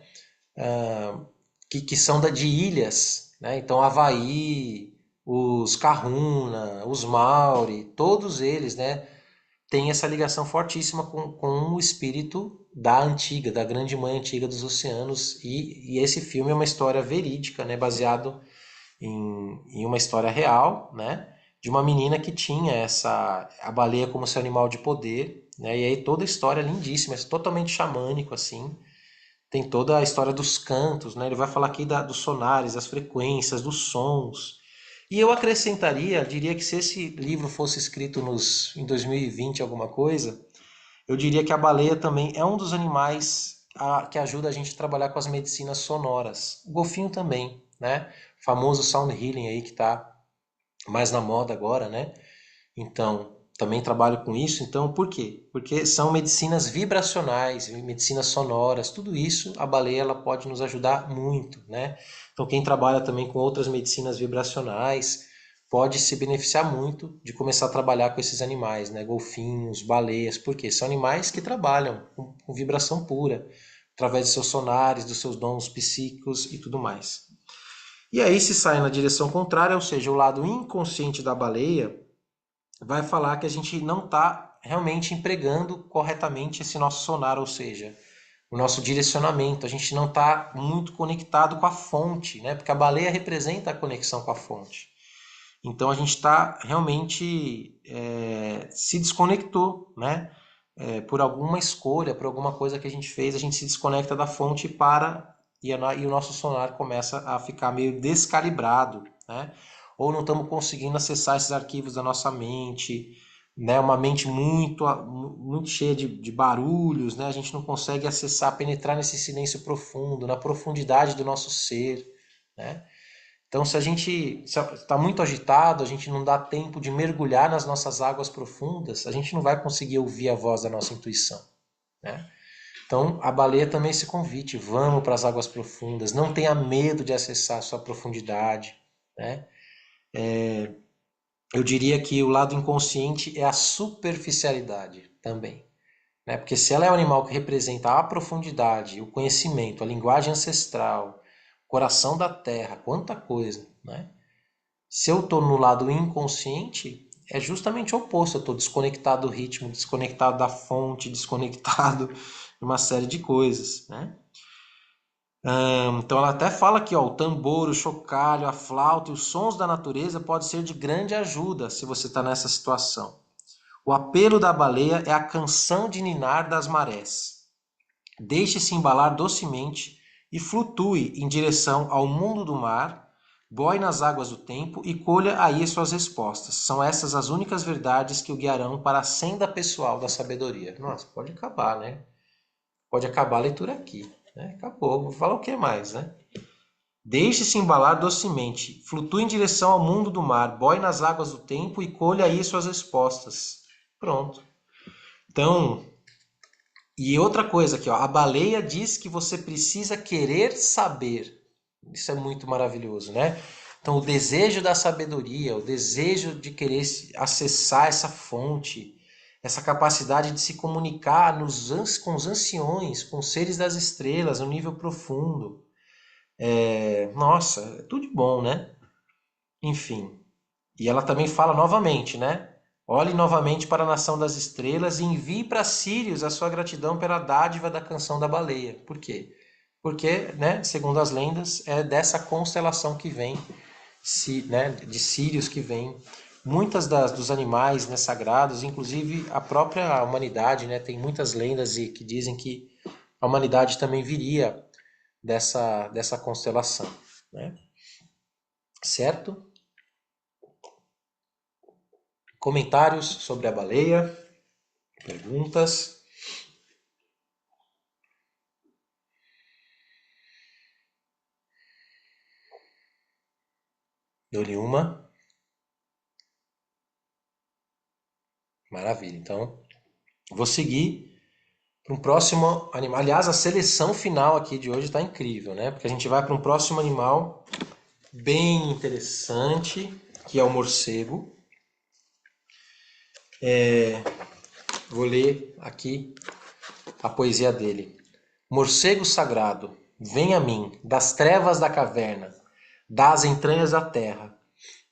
Que são de ilhas, né? Então, Havaí, os Kahuna, os Maori, todos eles, né, têm essa ligação fortíssima com o espírito da antiga, da grande mãe antiga dos oceanos. E esse filme é uma história verídica, né, baseado em uma história real, né, de uma menina que tinha a baleia como seu animal de poder, né, e aí toda a história é lindíssima, é totalmente xamânico, assim, tem toda a história dos cantos, né? Ele vai falar aqui dos sonares, das frequências, dos sons. E eu acrescentaria, diria que se esse livro fosse escrito em 2020, alguma coisa, eu diria que a baleia também é um dos animais que ajuda a gente a trabalhar com as medicinas sonoras. O golfinho também, né? O famoso sound healing aí que está mais na moda agora, né? Então, também trabalho com isso. Então, por quê? Porque são medicinas vibracionais, medicinas sonoras, tudo isso a baleia ela pode nos ajudar muito, né? Então, quem trabalha também com outras medicinas vibracionais pode se beneficiar muito de começar a trabalhar com esses animais, né? Golfinhos, baleias, porque são animais que trabalham com vibração pura, através de seus sonares, dos seus dons psíquicos e tudo mais. E aí, se sai na direção contrária, ou seja, o lado inconsciente da baleia, vai falar que a gente não está realmente empregando corretamente esse nosso sonar, ou seja, o nosso direcionamento. A gente não está muito conectado com a fonte, né? Porque a baleia representa a conexão com a fonte. Então a gente está realmente se desconectou, né? Por alguma escolha, por alguma coisa que a gente fez, a gente se desconecta da fonte e o nosso sonar começa a ficar meio descalibrado, né? Ou não estamos conseguindo acessar esses arquivos da nossa mente, né? Uma mente muito cheia de barulhos, né? A gente não consegue acessar, penetrar nesse silêncio profundo, na profundidade do nosso ser, né? Então, se a gente está muito agitado, a gente não dá tempo de mergulhar nas nossas águas profundas, a gente não vai conseguir ouvir a voz da nossa intuição, né? Então, a baleia também é esse convite, vamos para as águas profundas, não tenha medo de acessar a sua profundidade, né? Eu diria que o lado inconsciente é a superficialidade também, né? Porque se ela é um animal que representa a profundidade, o conhecimento, a linguagem ancestral, o coração da terra, quanta coisa, né? Se eu estou no lado inconsciente, é justamente o oposto. Eu estou desconectado do ritmo, desconectado da fonte, desconectado de uma série de coisas, né? Então ela até fala aqui, ó, o tambor, o chocalho, a flauta e os sons da natureza podem ser de grande ajuda se você está nessa situação. O apelo da baleia é a canção de ninar das marés. Deixe-se embalar docemente e flutue em direção ao mundo do mar, boie nas águas do tempo e colha aí suas respostas. São essas as únicas verdades que o guiarão para a senda pessoal da sabedoria. Nossa, pode acabar, né? Pode acabar a leitura aqui, né? Acabou. Vou falar o que mais, né? Deixe-se embalar docemente, flutue em direção ao mundo do mar, boie nas águas do tempo e colha aí suas respostas. Pronto. Então, e outra coisa aqui, ó, a baleia diz que você precisa querer saber. Isso é muito maravilhoso, né? Então, o desejo da sabedoria, o desejo de querer acessar essa fonte, essa capacidade de se comunicar com os anciões, com os seres das estrelas, no nível profundo. Nossa, é tudo de bom, né? Enfim. E ela também fala novamente, né? Olhe novamente para a nação das estrelas e envie para Sírios a sua gratidão pela dádiva da canção da baleia. Por quê? Porque, né, segundo as lendas, é dessa constelação que vem, né, de Sírios que vem muitas dos animais, né, sagrados, inclusive a própria humanidade, né, tem muitas lendas que dizem que a humanidade também viria dessa constelação, né? Certo? Comentários sobre a baleia? Perguntas? Dou-lhe uma. Maravilha. Então, vou seguir para um próximo animal. Aliás, a seleção final aqui de hoje está incrível, né? Porque a gente vai para um próximo animal bem interessante, que é o morcego. Vou ler aqui a poesia dele. Morcego sagrado, vem a mim, das trevas da caverna, das entranhas da terra.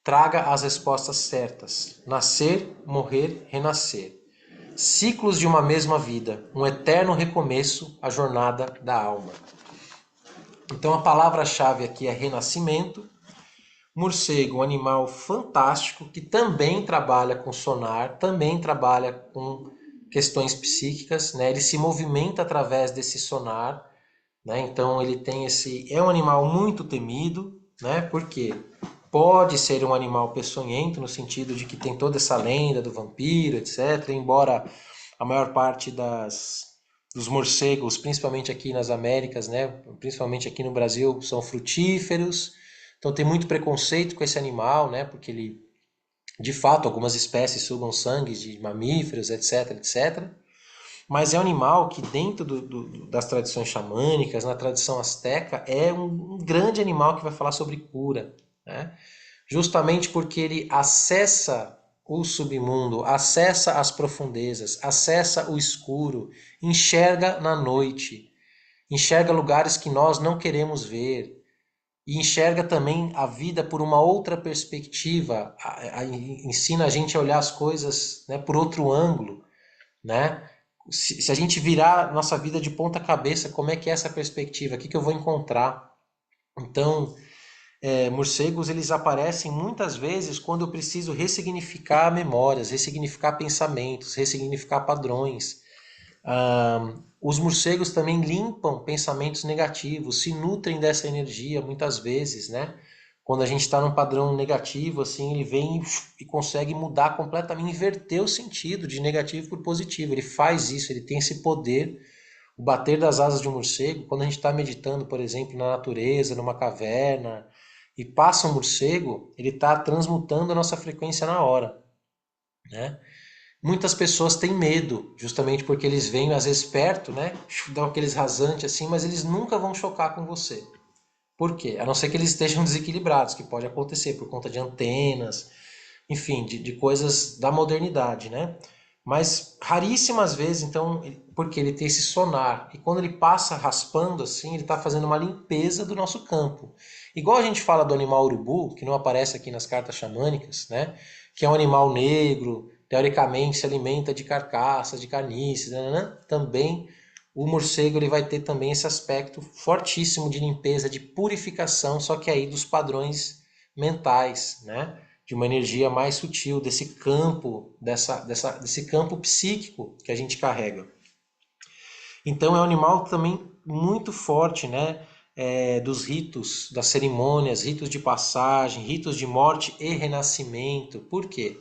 Traga as respostas certas. Nascer, morrer, renascer. Ciclos de uma mesma vida, um eterno recomeço, a jornada da alma. Então a palavra-chave aqui é renascimento. Morcego, um animal fantástico que também trabalha com sonar, também trabalha com questões psíquicas, né? Ele se movimenta através desse sonar, né? Então ele tem é um animal muito temido, né? Porque pode ser um animal peçonhento no sentido de que tem toda essa lenda do vampiro, etc. Embora a maior parte dos morcegos, principalmente aqui nas Américas, né? Principalmente aqui no Brasil, são frutíferos. Então tem muito preconceito com esse animal, né? Porque ele, de fato, algumas espécies sugam sangue de mamíferos, etc, etc. Mas é um animal que dentro das tradições xamânicas, na tradição asteca, é um grande animal que vai falar sobre cura, né? Justamente porque ele acessa o submundo, acessa as profundezas, acessa o escuro, enxerga na noite, enxerga lugares que nós não queremos ver, e enxerga também a vida por uma outra perspectiva, ensina a gente a olhar as coisas, né, por outro ângulo, né? Se a gente virar nossa vida de ponta cabeça, como é que é essa perspectiva? O que eu vou encontrar? Então, morcegos eles aparecem muitas vezes quando eu preciso ressignificar memórias, ressignificar pensamentos, ressignificar padrões. Os morcegos também limpam pensamentos negativos, se nutrem dessa energia muitas vezes, né? Quando a gente está num padrão negativo, assim, ele vem e consegue mudar completamente, inverter o sentido de negativo por positivo. Ele faz isso, ele tem esse poder. O bater das asas de um morcego, quando a gente está meditando, por exemplo, na natureza, numa caverna, e passa um morcego, ele está transmutando a nossa frequência na hora, né? Muitas pessoas têm medo, justamente porque eles vêm às vezes perto, né? Dão aqueles rasantes assim, mas eles nunca vão chocar com você. Por quê? A não ser que eles estejam desequilibrados, que pode acontecer por conta de antenas, enfim, de coisas da modernidade, né? Mas raríssimas vezes, então, porque ele tem esse sonar, e quando ele passa raspando assim, ele está fazendo uma limpeza do nosso campo. Igual a gente fala do animal urubu, que não aparece aqui nas cartas xamânicas, né? Que é um animal negro, teoricamente se alimenta de carcaças, de carniças, né? Também o morcego ele vai ter também esse aspecto fortíssimo de limpeza, de purificação, só que aí dos padrões mentais, né? De uma energia mais sutil, desse campo, desse campo psíquico que a gente carrega. Então é um animal também muito forte, né? Dos ritos, das cerimônias, ritos de passagem, ritos de morte e renascimento. Por quê?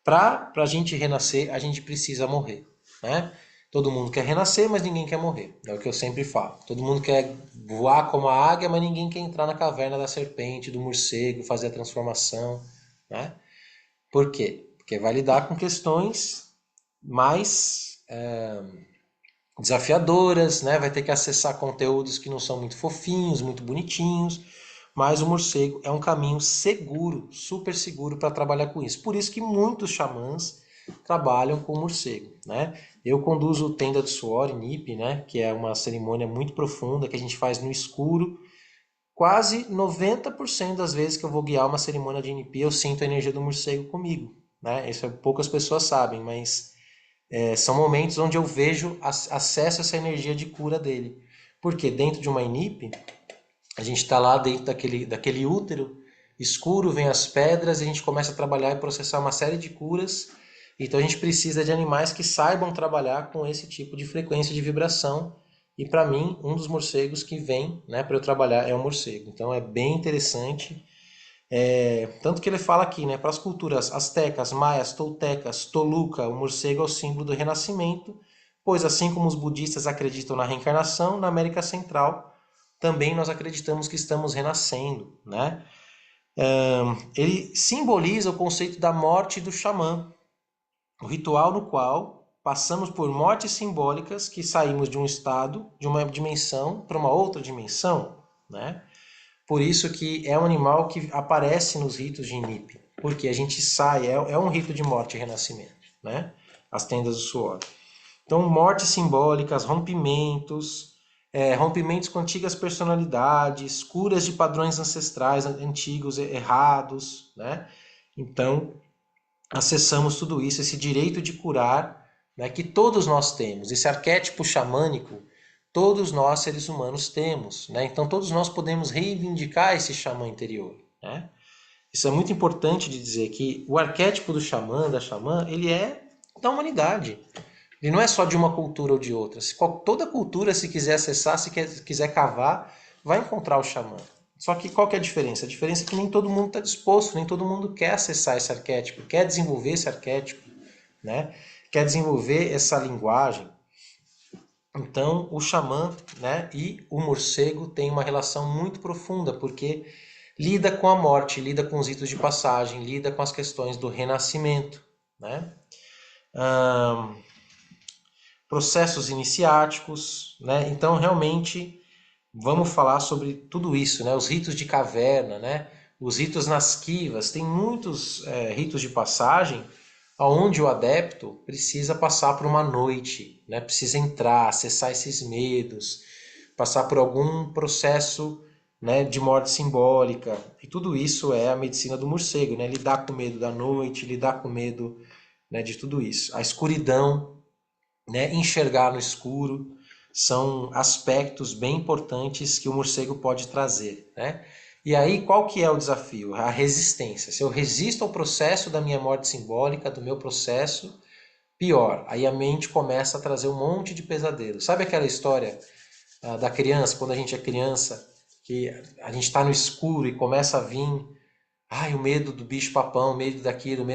Para a gente renascer, a gente precisa morrer, né? Todo mundo quer renascer, mas ninguém quer morrer. É o que eu sempre falo. Todo mundo quer voar como a águia, mas ninguém quer entrar na caverna da serpente, do morcego, fazer a transformação, né? Por quê? Porque vai lidar com questões mais desafiadoras, né? Vai ter que acessar conteúdos que não são muito fofinhos, muito bonitinhos, mas o morcego é um caminho seguro, super seguro para trabalhar com isso. Por isso que muitos xamãs trabalham com o morcego, né? Eu conduzo o Tenda do Suor, NIP, né? Que é uma cerimônia muito profunda que a gente faz no escuro. Quase 90% das vezes que eu vou guiar uma cerimônia de NIP, eu sinto a energia do morcego comigo, né? Isso poucas pessoas sabem, mas são momentos onde eu vejo, acesso essa energia de cura dele. Porque dentro de uma INIP, a gente está lá dentro daquele útero escuro, vem as pedras, e a gente começa a trabalhar e processar uma série de curas. Então a gente precisa de animais que saibam trabalhar com esse tipo de frequência de vibração. E para mim, um dos morcegos que vem, né, para eu trabalhar é o morcego. Então é bem interessante. Tanto que ele fala aqui, né, para as culturas astecas, maias, toltecas, toluca, o morcego é o símbolo do renascimento, pois assim como os budistas acreditam na reencarnação, na América Central também nós acreditamos que estamos renascendo, né? Ele simboliza o conceito da morte do xamã, o ritual no qual passamos por mortes simbólicas que saímos de um estado, de uma dimensão para uma outra dimensão, né? Por isso que é um animal que aparece nos ritos de Inipe, porque a gente sai, é um rito de morte e renascimento, né? As tendas do suor. Então, mortes simbólicas, rompimentos com antigas personalidades, curas de padrões ancestrais antigos errados, né? Então, acessamos tudo isso, esse direito de curar, né, que todos nós temos, esse arquétipo xamânico, todos nós seres humanos temos, né? Então todos nós podemos reivindicar esse xamã interior, né? Isso é muito importante de dizer que o arquétipo do xamã, da xamã, ele é da humanidade. Ele não é só de uma cultura ou de outra. Toda cultura, se quiser acessar, se quiser cavar, vai encontrar o xamã. Só que qual que é a diferença? A diferença é que nem todo mundo está disposto, nem todo mundo quer acessar esse arquétipo, quer desenvolver esse arquétipo, né? Quer desenvolver essa linguagem. Então, o xamã, né, e o morcego têm uma relação muito profunda, porque lida com a morte, lida com os ritos de passagem, lida com as questões do renascimento, né? Processos iniciáticos, né? Então, realmente, vamos falar sobre tudo isso, né? Os ritos de caverna, né? Os ritos nas kivas, tem muitos ritos de passagem onde o adepto precisa passar por uma noite, né? Precisa entrar, acessar esses medos, passar por algum processo, né, de morte simbólica. E tudo isso é a medicina do morcego, né? Lidar com o medo da noite, lidar com o medo, né, de tudo isso. A escuridão, né? Enxergar no escuro, são aspectos bem importantes que o morcego pode trazer, né? E aí, qual que é o desafio? A resistência. Se eu resisto ao processo da minha morte simbólica, do meu processo, pior. Aí a mente começa a trazer um monte de pesadelo. Sabe aquela história da criança, quando a gente é criança, que a gente está no escuro e começa a vir, ai, o medo do bicho-papão, o medo daquilo,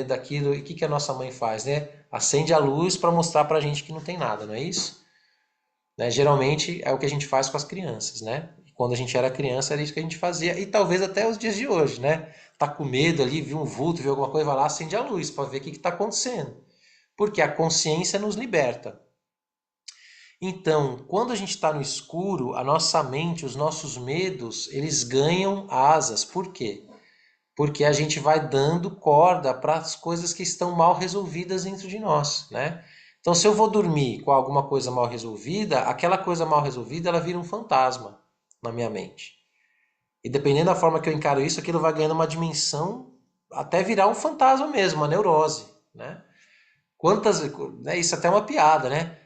e o que, que a nossa mãe faz, né? Acende a luz para mostrar para a gente que não tem nada, não é isso? Né? Geralmente é o que a gente faz com as crianças, né? E quando a gente era criança era isso que a gente fazia, e talvez até os dias de hoje, né? Tá com medo ali, viu um vulto, viu alguma coisa, vai lá, acende a luz para ver o que está acontecendo. Porque a consciência nos liberta. Então, quando a gente está no escuro, a nossa mente, os nossos medos, eles ganham asas. Por quê? Porque a gente vai dando corda para as coisas que estão mal resolvidas dentro de nós, né? Então, se eu vou dormir com alguma coisa mal resolvida, aquela coisa mal resolvida, ela vira um fantasma na minha mente. E dependendo da forma que eu encaro isso, aquilo vai ganhando uma dimensão até virar um fantasma mesmo, uma neurose, né? Quantas, né, isso até é uma piada, né?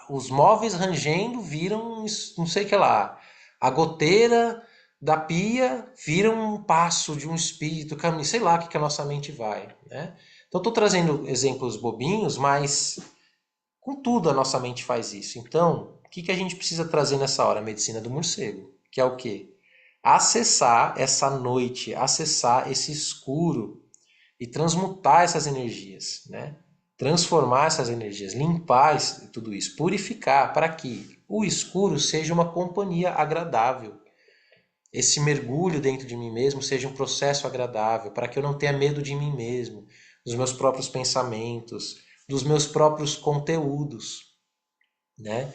Os móveis rangendo viram, não sei o que lá, a goteira da pia vira um passo de um espírito, caminho, sei lá o que a nossa mente vai, né? Então estou trazendo exemplos bobinhos, mas com tudo a nossa mente faz isso. Então, o que a gente precisa trazer nessa hora? A medicina do morcego, que é o quê? Acessar essa noite, acessar esse escuro e transmutar essas energias, né? Transformar essas energias, limpar tudo isso, purificar para que o escuro seja uma companhia agradável. Esse mergulho dentro de mim mesmo seja um processo agradável, para que eu não tenha medo de mim mesmo, dos meus próprios pensamentos, dos meus próprios conteúdos, né?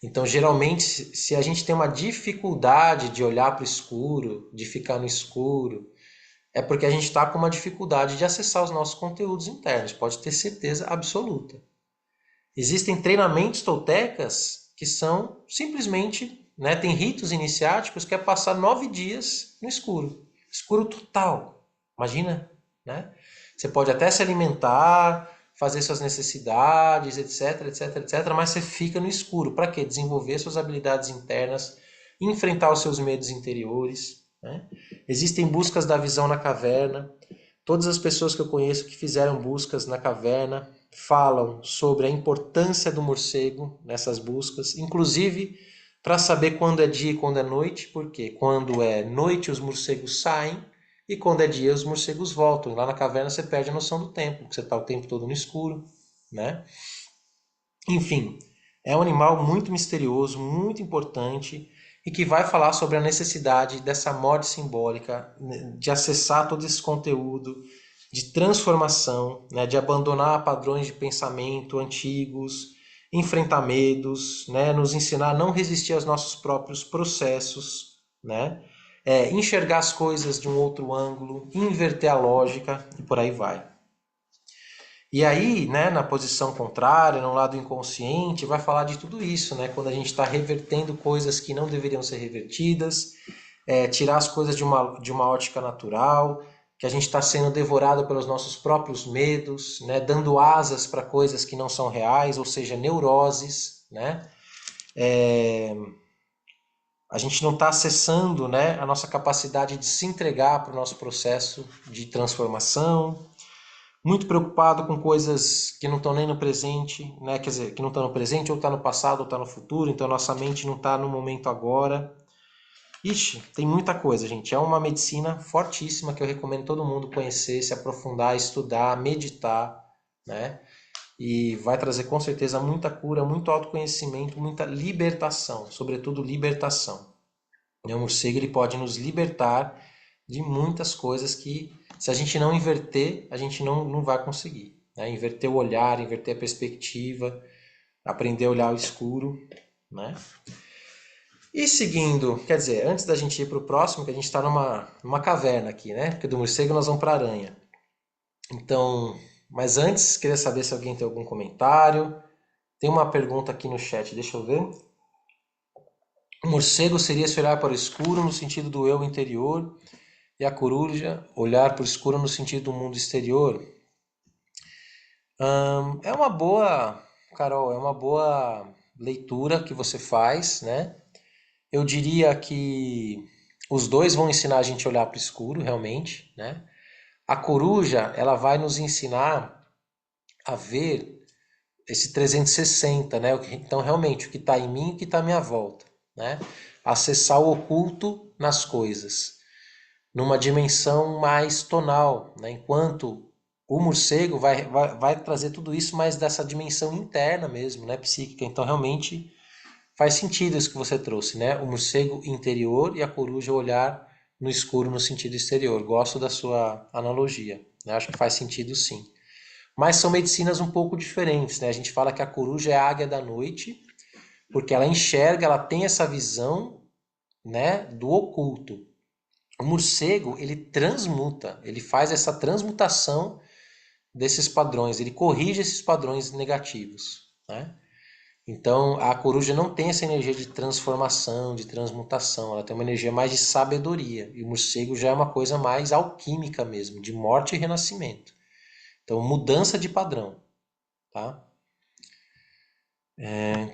Então, geralmente, se a gente tem uma dificuldade de olhar para o escuro, de ficar no escuro, é porque a gente está com uma dificuldade de acessar os nossos conteúdos internos, pode ter certeza absoluta. Existem treinamentos toltecas que são simplesmente, né, tem ritos iniciáticos que é passar 9 dias no escuro, escuro total. Imagina, né? Você pode até se alimentar, fazer suas necessidades, etc, etc, etc, mas você fica no escuro. Para quê? Desenvolver suas habilidades internas, enfrentar os seus medos interiores, né? Existem buscas da visão na caverna. Todas as pessoas que eu conheço que fizeram buscas na caverna falam sobre a importância do morcego nessas buscas, inclusive para saber quando é dia e quando é noite, porque quando é noite os morcegos saem e quando é dia os morcegos voltam. Lá na caverna você perde a noção do tempo, porque você está o tempo todo no escuro, né? Enfim, é um animal muito misterioso, muito importante e que vai falar sobre a necessidade dessa morte simbólica, de acessar todo esse conteúdo, de transformação, né, de abandonar padrões de pensamento antigos, enfrentar medos, né, nos ensinar a não resistir aos nossos próprios processos, né, enxergar as coisas de um outro ângulo, inverter a lógica e por aí vai. E aí, né, na posição contrária, no lado inconsciente, vai falar de tudo isso, né? Quando a gente está revertendo coisas que não deveriam ser revertidas, tirar as coisas de uma ótica natural, que a gente está sendo devorado pelos nossos próprios medos, né? Dando asas para coisas que não são reais, ou seja, neuroses, né? A gente não está acessando, né, a nossa capacidade de se entregar para o nosso processo de transformação, muito preocupado com coisas que não estão nem no presente, né? Quer dizer, que não estão no presente, ou está no passado, ou está no futuro, então nossa mente não está no momento agora. Ixi, tem muita coisa, gente. É uma medicina fortíssima que eu recomendo todo mundo conhecer, se aprofundar, estudar, meditar, né? E vai trazer com certeza muita cura, muito autoconhecimento, muita libertação, sobretudo libertação. O morcego ele pode nos libertar de muitas coisas que, se a gente não inverter, a gente não vai conseguir. Né? Inverter o olhar, inverter a perspectiva, aprender a olhar o escuro. Né? E seguindo, quer dizer, antes da gente ir para o próximo, que a gente está numa caverna aqui, né? Porque do morcego nós vamos para a aranha. Então, mas antes, queria saber se alguém tem algum comentário. Tem uma pergunta aqui no chat, deixa eu ver. O morcego seria se olhar para o escuro no sentido do eu interior e a coruja olhar para o escuro no sentido do mundo exterior? É uma boa, Carol, é uma boa leitura que você faz, né? Eu diria que os dois vão ensinar a gente a olhar para o escuro, realmente, né? A coruja, ela vai nos ensinar a ver esse 360, né? Então, realmente, o que está em mim e o que está à minha volta, né? Acessar o oculto nas coisas, numa dimensão mais tonal, né? Enquanto o morcego vai trazer tudo isso mais dessa dimensão interna mesmo, né? Psíquica. Então, realmente, faz sentido isso que você trouxe, né? O morcego interior e a coruja olhar no escuro no sentido exterior. Gosto da sua analogia, né? Acho que faz sentido sim. Mas são medicinas um pouco diferentes, né? A gente fala que a coruja é a águia da noite, porque ela enxerga, ela tem essa visão, né, do oculto. O morcego, ele transmuta, ele faz essa transmutação desses padrões, ele corrige esses padrões negativos, né? Então, a coruja não tem essa energia de transformação, de transmutação, ela tem uma energia mais de sabedoria. E o morcego já é uma coisa mais alquímica mesmo, de morte e renascimento. Então, mudança de padrão, tá?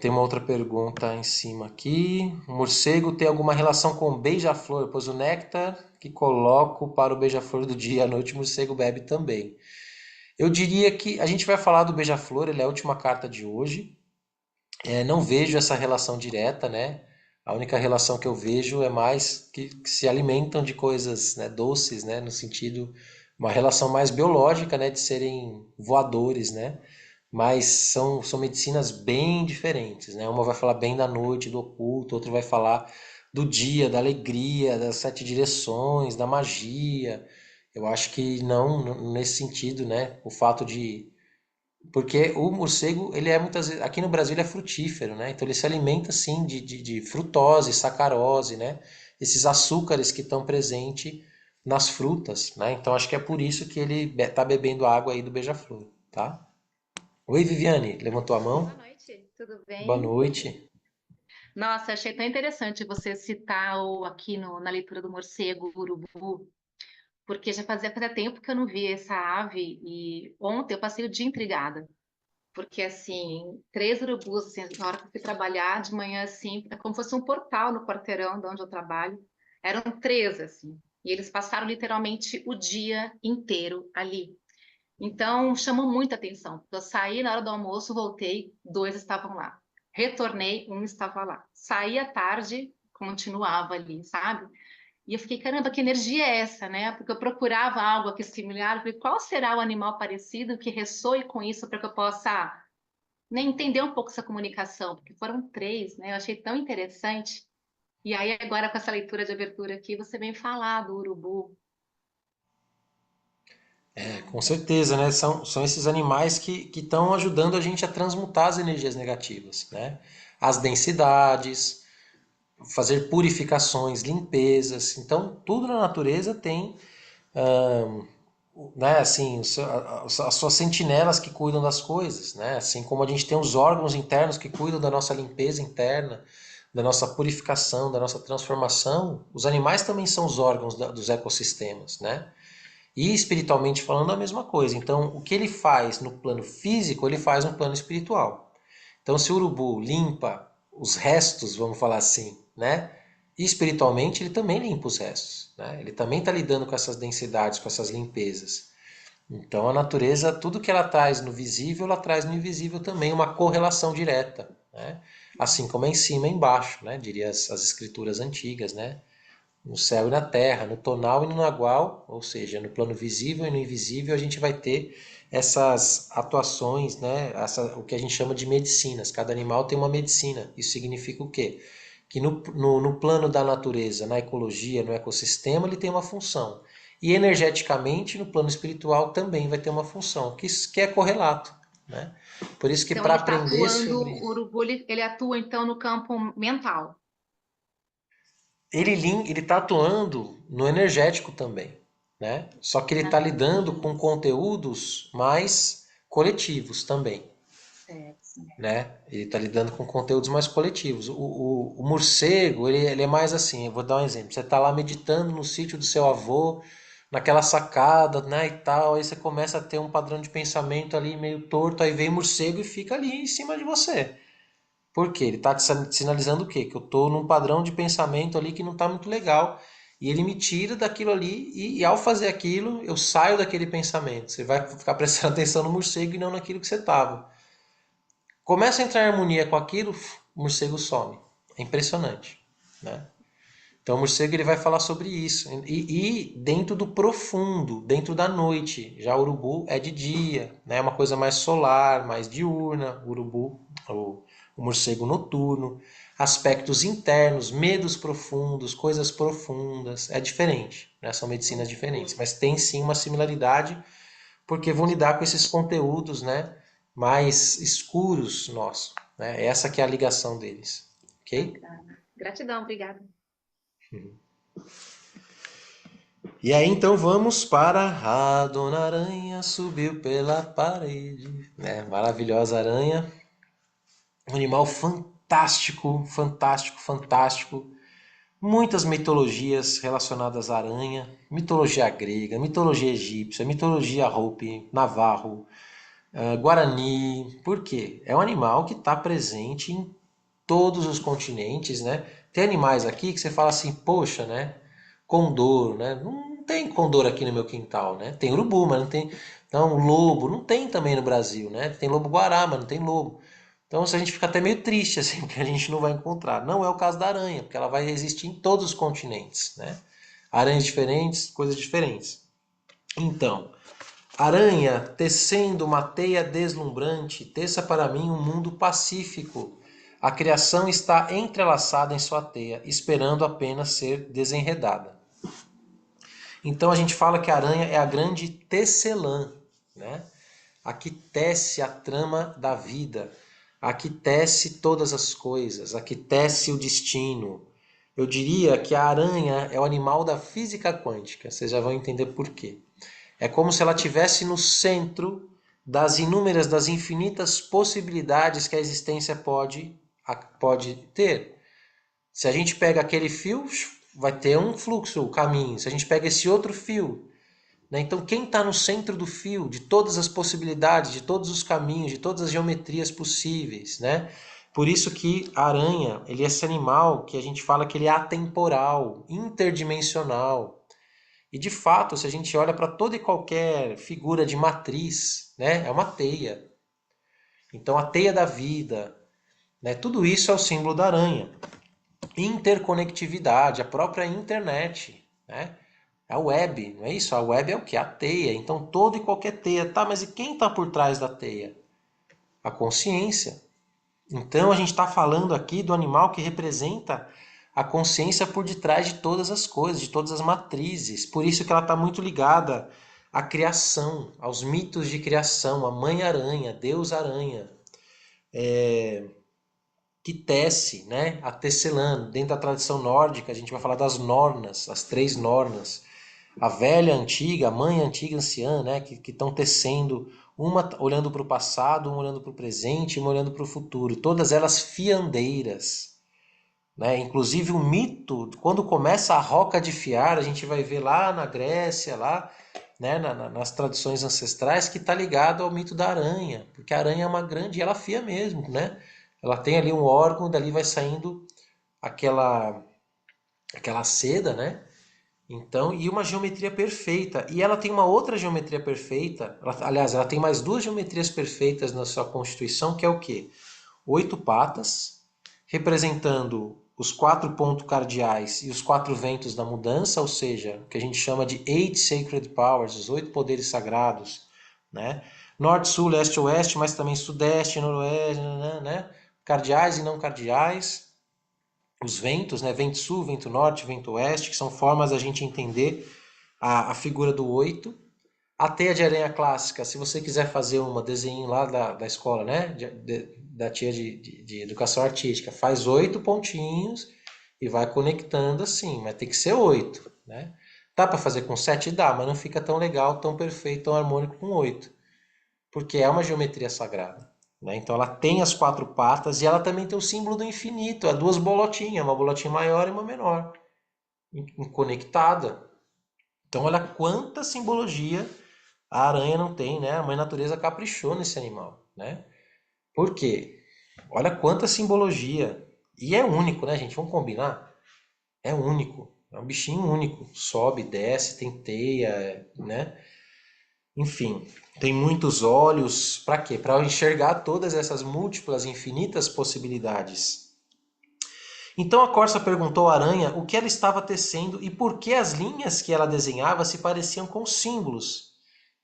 Tem uma outra pergunta em cima aqui. O morcego tem alguma relação com o beija-flor? Pois o néctar que coloco para o beija-flor do dia à noite, o morcego bebe também. Eu diria que a gente vai falar do beija-flor, ele é a última carta de hoje. Não vejo essa relação direta, né? A única relação que eu vejo é mais que se alimentam de coisas, né, doces, né, no sentido, uma relação mais biológica, né, de serem voadores, né? Mas são medicinas bem diferentes, né? Uma vai falar bem da noite, do oculto, outra vai falar do dia, da alegria, das sete direções, da magia. Eu acho que não nesse sentido, né? O fato de porque o morcego, ele é muitas vezes, aqui no Brasil ele é frutífero, né? Então ele se alimenta sim de frutose, sacarose, né? Esses açúcares que estão presentes nas frutas, né? Então acho que é por isso que ele tá bebendo água aí do beija-flor, tá? Oi, Viviane, levantou a Boa mão? noite, tudo Boa bem? noite. Nossa, achei tão interessante você citar aqui na leitura do morcego, o urubu, porque já fazia tempo que eu não via essa ave e ontem eu passei o dia intrigada. Porque, assim, 3 urubus, assim, na hora que eu fui trabalhar de manhã, assim, é como se fosse um portal no quarteirão de onde eu trabalho. Eram 3, assim, e eles passaram literalmente o dia inteiro ali. Então, chamou muita atenção. Eu saí na hora do almoço, voltei, 2 estavam lá. Retornei, um estava lá. Saí à tarde, continuava ali, sabe? E eu fiquei, caramba, que energia é essa, né? Porque eu procurava algo aqui similar, falei, qual será o animal parecido que ressoe com isso para que eu possa, né, entender um pouco essa comunicação? Porque foram 3, né? Eu achei tão interessante. E aí, agora, com essa leitura de abertura aqui, você vem falar do urubu. Com certeza, né? São esses animais que estão ajudando a gente a transmutar as energias negativas, né? As densidades, fazer purificações, limpezas. Então, tudo na natureza tem, né, assim, as suas sentinelas que cuidam das coisas, né? Assim como a gente tem os órgãos internos que cuidam da nossa limpeza interna, da nossa purificação, da nossa transformação, os animais também são os órgãos dos ecossistemas, né? E espiritualmente falando, a mesma coisa. Então, o que ele faz no plano físico, ele faz no plano espiritual. Então, se o urubu limpa os restos, vamos falar assim, né? E espiritualmente, ele também limpa os restos, né? Ele também está lidando com essas densidades, com essas limpezas. Então, a natureza, tudo que ela traz no visível, ela traz no invisível também, uma correlação direta, né? Assim como é em cima e embaixo, né? Diria as escrituras antigas, né? No céu e na terra, no tonal e no nagual, ou seja, no plano visível e no invisível, a gente vai ter essas atuações, né? O que a gente chama de medicinas. Cada animal tem uma medicina. Isso significa o quê? Que no plano da natureza, na ecologia, no ecossistema, ele tem uma função. E energeticamente, no plano espiritual, também vai ter uma função, que é correlato. Né? Por isso que Então, para ele está aprender atuando, sobre o urubu, ele atua, então, no campo mental. ele está atuando no energético também, né? Só que ele está lidando Uhum. com conteúdos mais coletivos também, Certo. né? Ele está lidando com conteúdos mais coletivos. O morcego, ele é mais assim, eu vou dar um exemplo. Você está lá meditando no sítio do seu avô, naquela sacada, né, e tal, aí você começa a ter um padrão de pensamento ali meio torto, aí vem o morcego e fica ali em cima de você. Por quê? Ele está te sinalizando o quê? Que eu estou num padrão de pensamento ali que não está muito legal. E ele me tira daquilo ali e ao fazer aquilo, eu saio daquele pensamento. Você vai ficar prestando atenção no morcego e não naquilo que você estava. Começa a entrar em harmonia com aquilo, o morcego some. É impressionante, né? Então o morcego ele vai falar sobre isso. E dentro do profundo, dentro da noite. Já o urubu é de dia, né? É uma coisa mais solar, mais diurna. O urubu, o morcego noturno. Aspectos internos, medos profundos, coisas profundas. É diferente, né? São medicinas diferentes. Mas tem sim uma similaridade, porque vão lidar com esses conteúdos, né? Mais escuros nossos. Né? Essa que é a ligação deles. Ok? Bacana. Gratidão, obrigada. E aí então vamos para a Dona Aranha subiu pela parede, né? Maravilhosa aranha, um animal fantástico, fantástico, fantástico. Muitas mitologias relacionadas à aranha, mitologia grega, mitologia egípcia, mitologia Hopi, Navarro, Guarani. Por quê? É um animal que está presente em todos os continentes, né? Tem animais aqui que você fala assim, poxa, né? Condor, né? Não tem condor aqui no meu quintal, né? Tem urubu, mas não tem. Não, lobo, não tem também no Brasil, né? Tem lobo-guará, mas não tem lobo. Então a gente fica até meio triste, assim, porque a gente não vai encontrar. Não é o caso da aranha, porque ela vai existir em todos os continentes, né? Aranhas diferentes, coisas diferentes. Então, aranha tecendo uma teia deslumbrante, teça para mim um mundo pacífico. A criação está entrelaçada em sua teia, esperando apenas ser desenredada. Então a gente fala que a aranha é a grande tecelã, né? A que tece a trama da vida, a que tece todas as coisas, a que tece o destino. Eu diria que a aranha é o animal da física quântica, vocês já vão entender por quê. É como se ela estivesse no centro das inúmeras, das infinitas possibilidades que a existência pode ter. Se a gente pega aquele fio, vai ter um fluxo, um caminho. Se a gente pega esse outro fio, né? Então, quem está no centro do fio de todas as possibilidades, de todos os caminhos, de todas as geometrias possíveis, né? Por isso que a aranha, ele é esse animal que a gente fala que ele é atemporal, interdimensional. E de fato, se a gente olha para toda e qualquer figura de matriz, né? É uma teia. Então, a teia da vida, né? Tudo isso é o símbolo da aranha. Interconectividade, a própria internet, né? A web, não é isso? A web é o que? A teia. Então, toda e qualquer teia. Tá, mas e quem está por trás da teia? A consciência. Então, a gente está falando aqui do animal que representa a consciência por detrás de todas as coisas, de todas as matrizes. Por isso que ela está muito ligada à criação, aos mitos de criação, a mãe-aranha, Deus-aranha, que tece, né? A tecelã. Dentro da tradição nórdica, a gente vai falar das Nornas, as 3 Nornas. A velha antiga, a mãe antiga anciã, né? Que estão tecendo, uma olhando para o passado, uma olhando para o presente, uma olhando para o futuro. Todas elas fiandeiras, né? Inclusive o mito, quando começa a roca de fiar, a gente vai ver lá na Grécia, lá, né? Nas tradições ancestrais, que está ligado ao mito da aranha, porque a aranha é uma grande, e ela fia mesmo, né? Ela tem ali um órgão, dali vai saindo aquela seda, né? Então, e uma geometria perfeita. E ela tem uma outra geometria perfeita. Aliás, ela tem mais 2 geometrias perfeitas na sua constituição, que é o quê? 8 patas, representando os 4 pontos cardeais e os 4 ventos da mudança, ou seja, o que a gente chama de 8 Sacred Powers, os 8 poderes sagrados, né? Norte, sul, leste, oeste, mas também sudeste, noroeste, né? Cardeais e não cardeais. Os ventos, né? Vento sul, vento norte, vento oeste, que são formas da gente entender a figura do 8. A teia de aranha clássica, se você quiser fazer uma desenho lá da escola, né? Da tia de educação artística, faz 8 pontinhos e vai conectando assim, mas tem que ser 8, né? Dá para fazer com 7? Dá, mas não fica tão legal, tão perfeito, tão harmônico com 8, porque é uma geometria sagrada, né? Então ela tem as 4 patas e ela também tem o símbolo do infinito, as 2 bolotinhas, uma bolotinha maior e uma menor, conectada. Então olha quanta simbologia a aranha não tem, né? A mãe natureza caprichou nesse animal, né? Por quê? Olha quanta simbologia. E é único, né, gente? Vamos combinar? É único. É um bichinho único. Sobe, desce, tem teia, né? Enfim, tem muitos olhos. Para quê? Para enxergar todas essas múltiplas, infinitas possibilidades. Então a Corsa perguntou à aranha o que ela estava tecendo e por que as linhas que ela desenhava se pareciam com símbolos.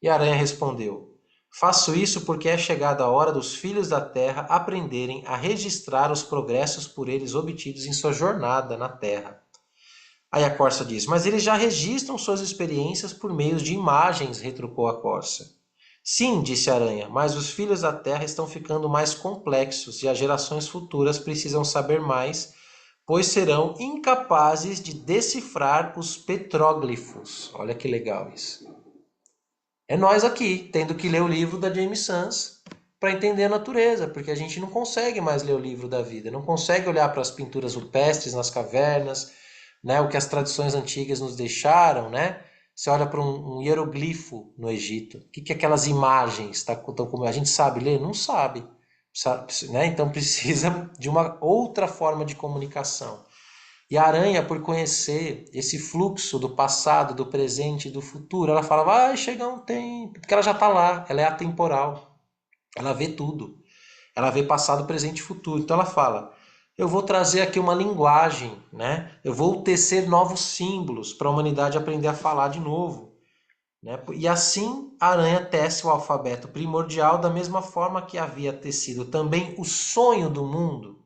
E a aranha respondeu: faço isso porque é chegada a hora dos filhos da terra aprenderem a registrar os progressos por eles obtidos em sua jornada na terra. Aí a Corsa diz: mas eles já registram suas experiências por meio de imagens, retrucou a Corsa. Sim, disse a aranha, mas os filhos da terra estão ficando mais complexos e as gerações futuras precisam saber mais, pois serão incapazes de decifrar os petróglifos. Olha que legal isso. É nós aqui, tendo que ler o livro da James Sans para entender a natureza, porque a gente não consegue mais ler o livro da vida, não consegue olhar para as pinturas rupestres nas cavernas, né, o que as tradições antigas nos deixaram, né? Você olha para um hieroglifo no Egito, o que aquelas imagens estão como a gente sabe ler? Não sabe, né? Então precisa de uma outra forma de comunicação. E a aranha, por conhecer esse fluxo do passado, do presente e do futuro, ela fala, vai chegar um tempo, porque ela já está lá, ela é atemporal, ela vê tudo, ela vê passado, presente e futuro. Então ela fala, eu vou trazer aqui uma linguagem, né? Eu vou tecer novos símbolos para a humanidade aprender a falar de novo. Né? E assim a aranha tece o alfabeto primordial da mesma forma que havia tecido também o sonho do mundo.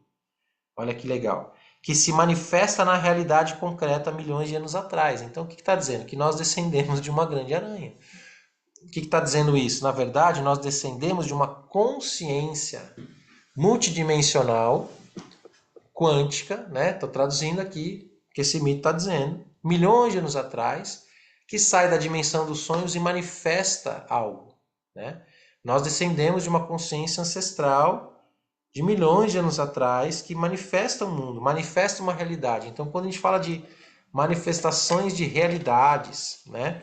Olha que legal. Que se manifesta na realidade concreta milhões de anos atrás. Então, o que está dizendo? Que nós descendemos de uma grande aranha. O que está dizendo isso? Na verdade, nós descendemos de uma consciência multidimensional, quântica, né? Estou traduzindo aqui o que esse mito está dizendo. Milhões de anos atrás, que sai da dimensão dos sonhos e manifesta algo, né? Nós descendemos de uma consciência ancestral de milhões de anos atrás, que manifesta o mundo, manifesta uma realidade. Então, quando a gente fala de manifestações de realidades, né?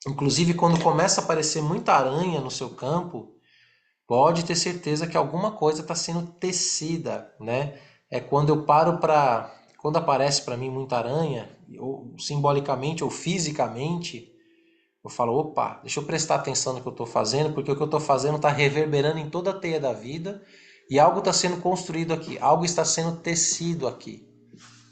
Inclusive, quando começa a aparecer muita aranha no seu campo, pode ter certeza que alguma coisa está sendo tecida, né? É quando eu paro para... Quando aparece para mim muita aranha, ou simbolicamente ou fisicamente, eu falo, opa, deixa eu prestar atenção no que eu estou fazendo, porque o que eu estou fazendo está reverberando em toda a teia da vida e algo está sendo construído aqui, algo está sendo tecido aqui.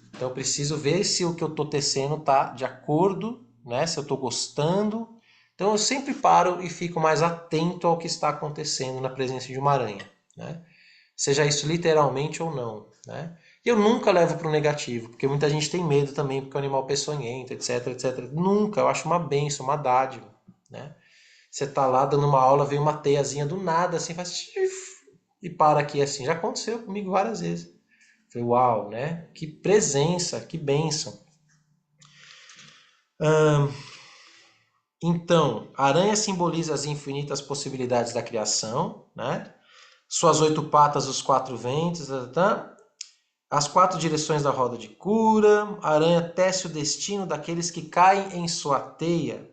Então eu preciso ver se o que eu estou tecendo está de acordo, né? Se eu estou gostando. Então eu sempre paro e fico mais atento ao que está acontecendo na presença de uma aranha, né? Seja isso literalmente ou não, né? E eu nunca levo para o negativo, porque muita gente tem medo também, porque é um animal peçonhento, etc, etc. Nunca, eu acho uma bênção, uma dádiva, né? Você tá lá dando uma aula, vem uma teiazinha do nada, assim, faz... e para aqui assim. Já aconteceu comigo várias vezes. Falei, uau, né? Que presença, que bênção. Então, a aranha simboliza as infinitas possibilidades da criação, né? Suas 8 patas, os 4 ventos, as 4 direções da roda de cura. A aranha tece o destino daqueles que caem em sua teia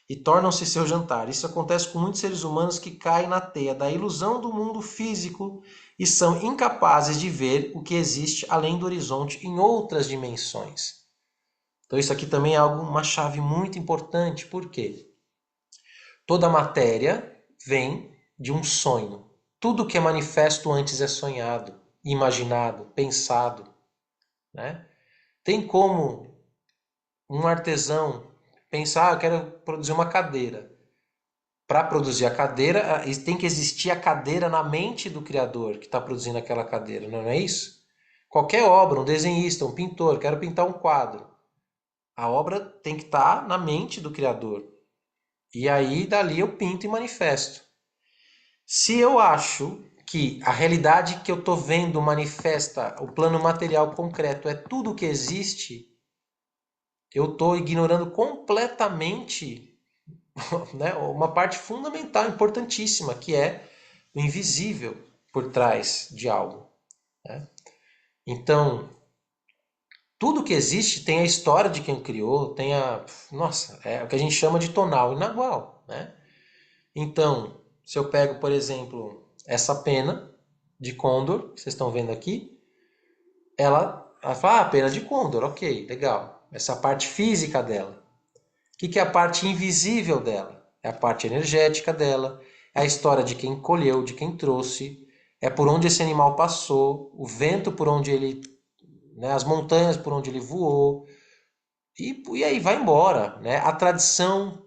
e tornam-se seu jantar. Isso acontece com muitos seres humanos que caem na teia da ilusão do mundo físico e são incapazes de ver o que existe além do horizonte em outras dimensões. Então isso aqui também é uma chave muito importante, porque toda matéria vem de um sonho. Tudo que é manifesto antes é sonhado, imaginado, pensado, né? Tem como um artesão pensar, eu quero produzir uma cadeira. Para produzir a cadeira, tem que existir a cadeira na mente do criador que está produzindo aquela cadeira, não é isso? Qualquer obra, um desenhista, um pintor, quero pintar um quadro. A obra tem que estar na mente do criador. E aí, dali eu pinto e manifesto. Se eu acho que a realidade que eu estou vendo manifesta, o plano material concreto é tudo o que existe, eu estou ignorando completamente, né, uma parte fundamental, importantíssima, que é o invisível por trás de algo, né? Então, tudo que existe tem a história de quem criou, tem a... Nossa, é o que a gente chama de tonal e nagual, né? Então, se eu pego, por exemplo, essa pena de Condor, que vocês estão vendo aqui, ela fala, pena de Condor, ok, legal. Essa é a parte física dela. O que é a parte invisível dela? É a parte energética dela, é a história de quem colheu, de quem trouxe, é por onde esse animal passou, o vento por onde ele, né, as montanhas por onde ele voou, e aí vai embora, né? A tradição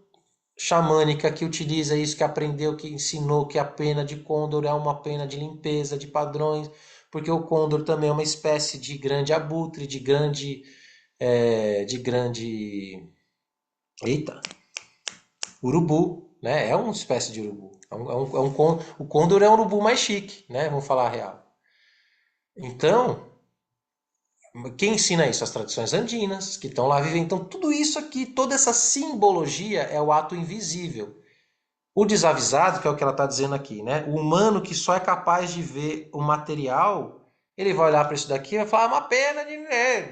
xamânica que utiliza isso, que aprendeu, que ensinou que a pena de Condor é uma pena de limpeza, de padrões, porque o Condor também é uma espécie de grande abutre, eita, urubu, né? É uma espécie de urubu. O Condor é um urubu mais chique, né? Vamos falar a real. Então, quem ensina isso? As tradições andinas, que estão lá vivendo. Então, tudo isso aqui, toda essa simbologia é o ato invisível. O desavisado, que é o que ela está dizendo aqui, né? O humano que só é capaz de ver o material, ele vai olhar para isso daqui e vai falar, uma pena de ver,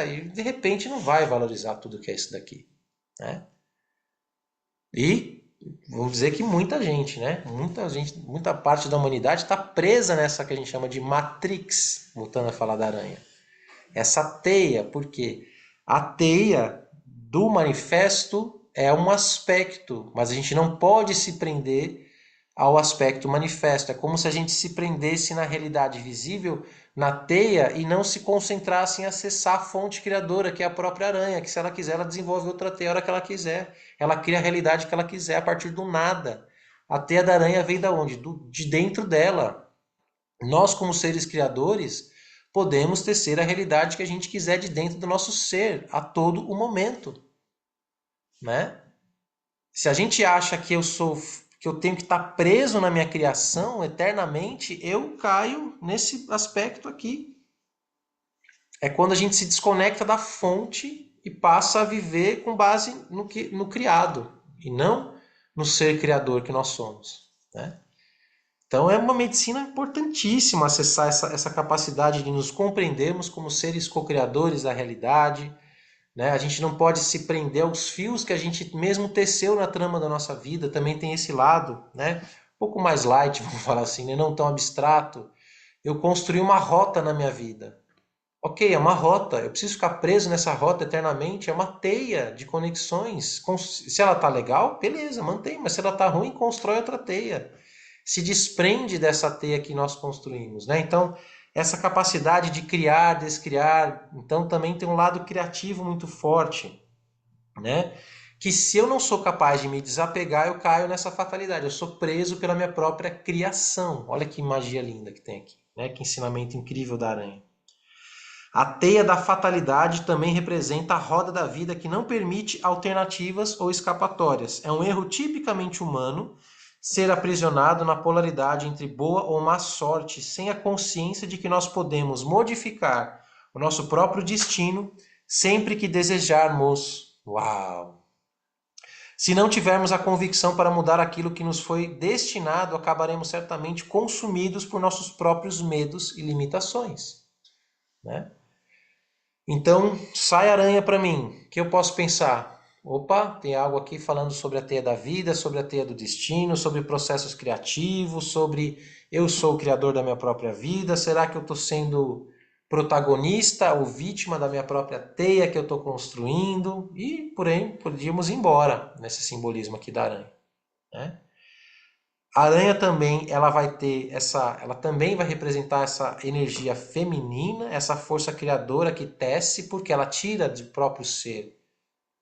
e de repente não vai valorizar tudo que é isso daqui, né? E vou dizer que muita gente, né? Muita gente, muita parte da humanidade está presa nessa que a gente chama de matrix, voltando a falar da aranha. Essa teia, porque a teia do manifesto é um aspecto, mas a gente não pode se prender ao aspecto manifesto. É como se a gente se prendesse na realidade visível, na teia, e não se concentrasse em acessar a fonte criadora, que é a própria aranha, que se ela quiser, ela desenvolve outra teia a hora que ela quiser. Ela cria a realidade que ela quiser a partir do nada. A teia da aranha vem da onde? De dentro dela. Nós, como seres criadores, podemos tecer a realidade que a gente quiser de dentro do nosso ser, a todo o momento, né? Se a gente acha que eu tenho que estar preso na minha criação eternamente, eu caio nesse aspecto aqui. É quando a gente se desconecta da fonte e passa a viver com base no criado, e não no ser criador que nós somos, né? Então é uma medicina importantíssima acessar essa capacidade de nos compreendermos como seres co-criadores da realidade, né? A gente não pode se prender aos fios que a gente mesmo teceu na trama da nossa vida, também tem esse lado, né? Um pouco mais light, vamos falar assim, né? Não tão abstrato. Eu construí uma rota na minha vida. Ok, é uma rota, eu preciso ficar preso nessa rota eternamente, é uma teia de conexões. Se ela tá legal, beleza, mantém, mas se ela tá ruim, constrói outra teia. Se desprende dessa teia que nós construímos, né? Então, essa capacidade de criar, descriar, então também tem um lado criativo muito forte, né? Que se eu não sou capaz de me desapegar, eu caio nessa fatalidade. Eu sou preso pela minha própria criação. Olha que magia linda que tem aqui, né? Que ensinamento incrível da aranha. A teia da fatalidade também representa a roda da vida que não permite alternativas ou escapatórias. É um erro tipicamente humano ser aprisionado na polaridade entre boa ou má sorte, sem a consciência de que nós podemos modificar o nosso próprio destino sempre que desejarmos. Uau! Se não tivermos a convicção para mudar aquilo que nos foi destinado, acabaremos certamente consumidos por nossos próprios medos e limitações, né? Então, sai aranha para mim. O que eu posso pensar? Opa, tem algo aqui falando sobre a teia da vida, sobre a teia do destino, sobre processos criativos, sobre eu sou o criador da minha própria vida. Será que eu estou sendo protagonista ou vítima da minha própria teia que eu estou construindo? E por aí podíamos ir embora nesse simbolismo aqui da aranha, né? A aranha também, ela também vai representar essa energia feminina, essa força criadora que tece, porque ela tira do próprio ser,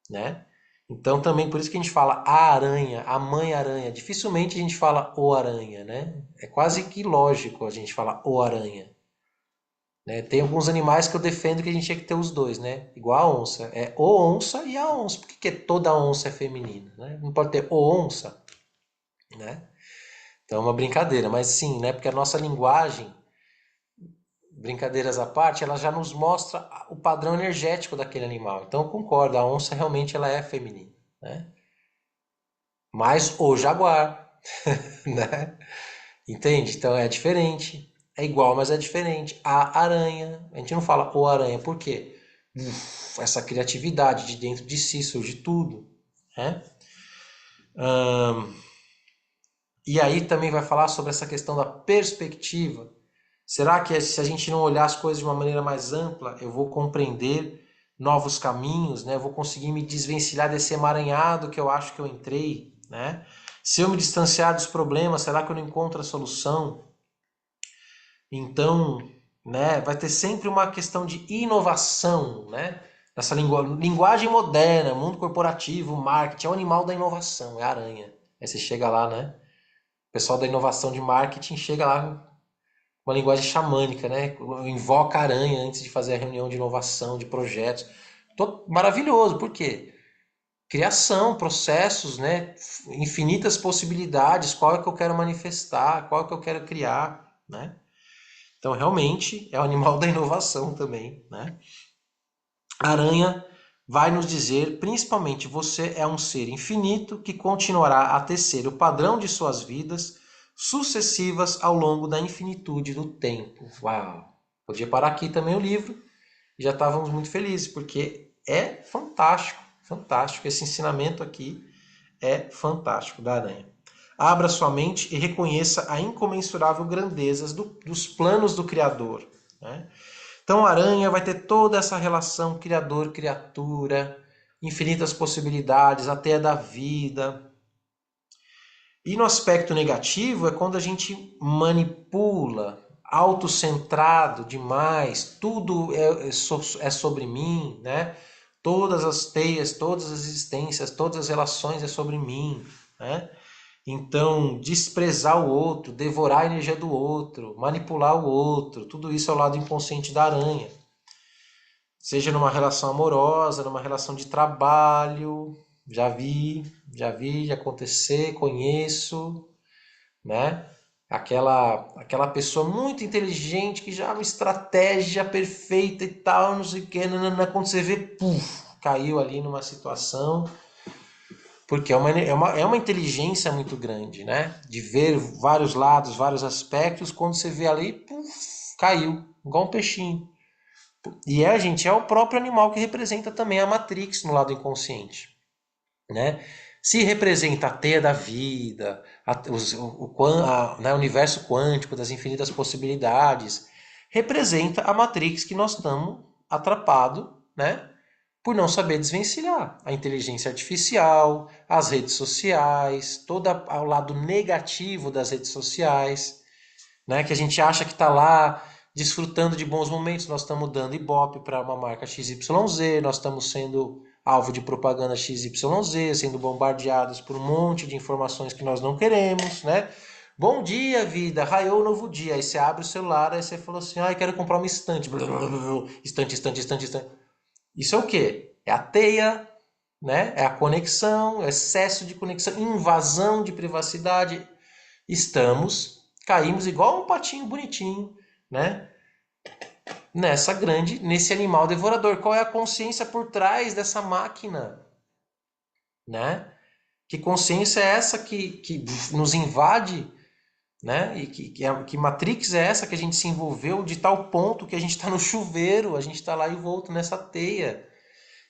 né? Então também por isso que a gente fala a aranha, a mãe aranha. Dificilmente a gente fala o aranha, né? É quase que lógico a gente falar o aranha, né? Tem alguns animais que eu defendo que a gente tinha que ter os dois, né? Igual a onça, é o onça e a onça. Por que toda onça é feminina, né? Não pode ter o onça, né? Então é uma brincadeira, mas sim, né? Porque a nossa linguagem, brincadeiras à parte, ela já nos mostra o padrão energético daquele animal. Então eu concordo, a onça realmente ela é feminina, né? Mas o jaguar, né? Entende? Então é diferente. É igual, mas é diferente. A aranha, a gente não fala o aranha, por quê? Essa criatividade de dentro de si surge tudo, né? E aí também vai falar sobre essa questão da perspectiva. Será que se a gente não olhar as coisas de uma maneira mais ampla, eu vou compreender novos caminhos, né? Eu vou conseguir me desvencilhar desse emaranhado que eu acho que eu entrei, né? Se eu me distanciar dos problemas, será que eu não encontro a solução? Então, né, vai ter sempre uma questão de inovação, né? Essa linguagem moderna, mundo corporativo, marketing, é o animal da inovação, é a aranha. Aí você chega lá, né? O pessoal da inovação de marketing chega lá uma linguagem xamânica, né? Invoca a aranha antes de fazer a reunião de inovação, de projetos. Maravilhoso, por quê? Criação, processos, né? Infinitas possibilidades, qual é que eu quero manifestar, qual é que eu quero criar, né? Então, realmente, é o animal da inovação também, né? A aranha vai nos dizer, principalmente, você é um ser infinito que continuará a tecer o padrão de suas vidas sucessivas ao longo da infinitude do tempo. Uau! Podia parar aqui também o livro e já estávamos muito felizes, porque é fantástico, fantástico. Esse ensinamento aqui é fantástico da aranha. Abra sua mente e reconheça a incomensurável grandeza dos planos do Criador, né? Então, a aranha vai ter toda essa relação criador-criatura, infinitas possibilidades, até da vida. E no aspecto negativo é quando a gente manipula, autocentrado demais, tudo é sobre mim, né? Todas as teias, todas as existências, todas as relações é sobre mim, né? Então, desprezar o outro, devorar a energia do outro, manipular o outro, tudo isso é o lado inconsciente da aranha. Seja numa relação amorosa, numa relação de trabalho, já acontecer, conheço, né? Aquela pessoa muito inteligente que já é uma estratégia perfeita e tal, não sei o que, quando você vê, puf, caiu ali numa situação, porque é uma inteligência muito grande, né? De ver vários lados, vários aspectos, quando você vê ali, puf, caiu, igual um peixinho. E gente, é o próprio animal que representa também a Matrix no lado inconsciente, né? Se representa a teia da vida, né, o universo quântico das infinitas possibilidades, representa a Matrix que nós estamos atrapados, né? Por não saber desvencilhar a inteligência artificial, as redes sociais, todo o lado negativo das redes sociais, né? Que a gente acha que está lá desfrutando de bons momentos, nós estamos dando ibope para uma marca XYZ, nós estamos sendo alvo de propaganda XYZ, sendo bombardeados por um monte de informações que nós não queremos, né? Bom dia, vida, raiou o novo dia. Aí você abre o celular, aí você falou assim, quero comprar uma estante. Estante, estante, estante, estante. Isso é o quê? É a teia, né? É a conexão, excesso de conexão, invasão de privacidade. Caímos igual um patinho bonitinho, né? Nesse animal devorador. Qual é a consciência por trás dessa máquina, né? Que consciência é essa que nos invade, né? E que Matrix é essa que a gente se envolveu de tal ponto que a gente está no chuveiro, a gente está lá e volta nessa teia.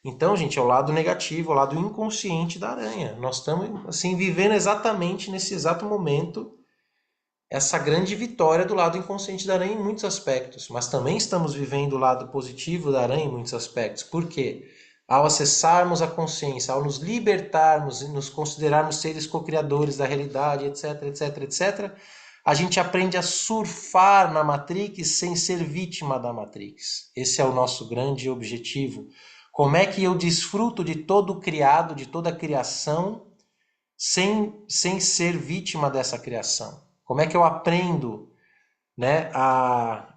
Então, gente, é o lado negativo, o lado inconsciente da aranha. Nós estamos, assim, vivendo exatamente nesse exato momento essa grande vitória do lado inconsciente da aranha em muitos aspectos, mas também estamos vivendo o lado positivo da aranha em muitos aspectos. Por quê? Ao acessarmos a consciência, ao nos libertarmos e nos considerarmos seres co-criadores da realidade, etc, etc, etc, a gente aprende a surfar na Matrix sem ser vítima da Matrix. Esse é o nosso grande objetivo. Como é que eu desfruto de todo o criado, de toda a criação, sem ser vítima dessa criação? Como é que eu aprendo, né, a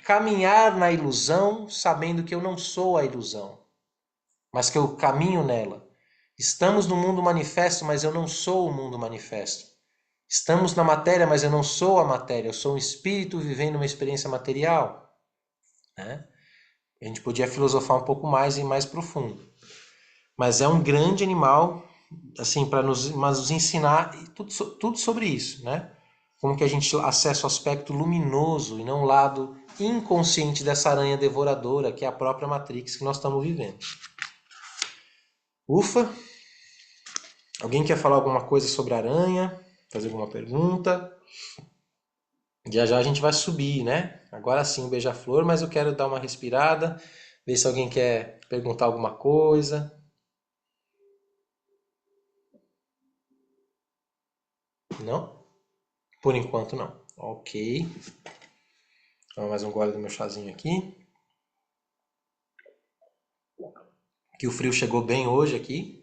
caminhar na ilusão, sabendo que eu não sou a ilusão, mas que eu caminho nela? Estamos no mundo manifesto, mas eu não sou o mundo manifesto. Estamos na matéria, mas eu não sou a matéria. Eu sou um espírito vivendo uma experiência material, né? A gente podia filosofar um pouco mais e mais profundo. Mas é um grande animal, assim, para nos ensinar tudo sobre isso, né? Como que a gente acessa o aspecto luminoso e não o lado inconsciente dessa aranha devoradora, que é a própria Matrix que nós estamos vivendo. Ufa! Alguém quer falar alguma coisa sobre a aranha? Fazer alguma pergunta? Já já a gente vai subir, né? Agora sim o beija-flor, mas eu quero dar uma respirada, ver se alguém quer perguntar alguma coisa. Não? Por enquanto não. Ok. Então, mais um gole do meu chazinho aqui. Que o frio chegou bem hoje aqui.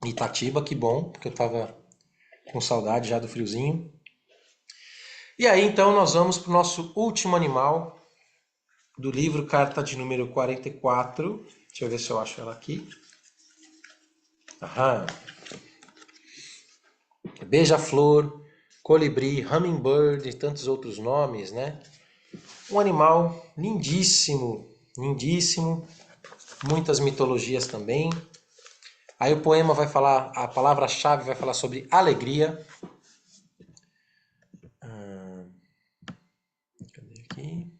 Em Itatiba, que bom, porque eu tava com saudade já do friozinho. E aí, então, nós vamos para o nosso último animal do livro, carta de número 44. Deixa eu ver se eu acho ela aqui. Aham. Beija-flor, colibri, hummingbird e tantos outros nomes, né? Um animal lindíssimo, lindíssimo. Muitas mitologias também. Aí o poema vai falar, a palavra-chave vai falar sobre alegria. Cadê aqui?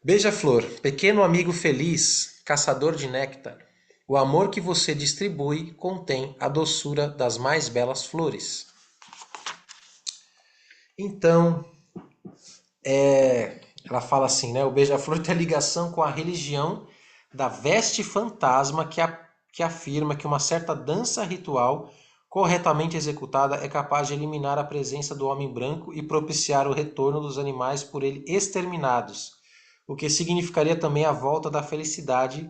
Beija-flor, pequeno amigo feliz, caçador de néctar. O amor que você distribui contém a doçura das mais belas flores. Então, ela fala assim, né? O beija-flor tem ligação com a religião da veste fantasma que afirma que uma certa dança ritual corretamente executada é capaz de eliminar a presença do homem branco e propiciar o retorno dos animais por ele exterminados, o que significaria também a volta da felicidade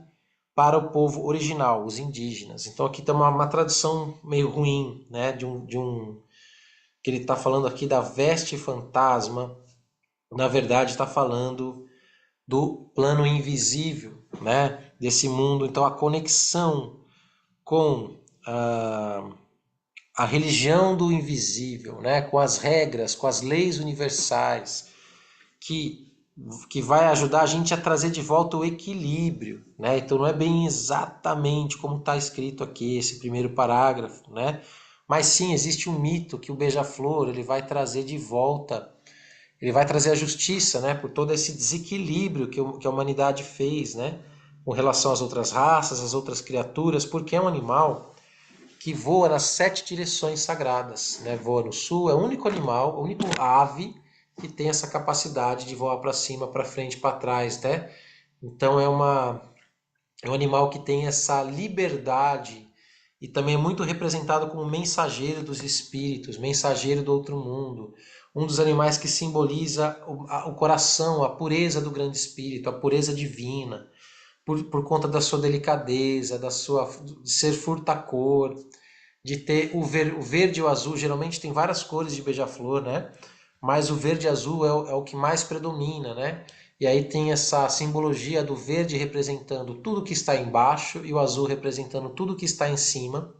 para o povo original, os indígenas. Então aqui tem uma tradução meio ruim, né? Que ele está falando aqui da veste fantasma. Na verdade está falando do plano invisível, né? Desse mundo. Então a conexão com a religião do invisível, né? Com as regras, com as leis universais, que vai ajudar a gente a trazer de volta o equilíbrio, né? Então não é bem exatamente como está escrito aqui, esse primeiro parágrafo, né? Mas sim, existe um mito que o beija-flor ele vai trazer de volta Ele vai trazer a justiça, né, por todo esse desequilíbrio que a humanidade fez, né, com relação às outras raças, às outras criaturas, porque é um animal que voa nas 7 direções sagradas, né? Voa no sul, é o único animal, a única ave que tem essa capacidade de voar para cima, para frente, para trás, né? Então é um animal que tem essa liberdade e também é muito representado como mensageiro dos espíritos, mensageiro do outro mundo. Um dos animais que simboliza o coração, a pureza do grande espírito, a pureza divina, por conta da sua delicadeza, de ser furta-cor, de ter o verde e o azul. Geralmente tem várias cores de beija-flor, né? Mas o verde e azul é o que mais predomina, né? E aí tem essa simbologia do verde representando tudo que está embaixo e o azul representando tudo que está em cima.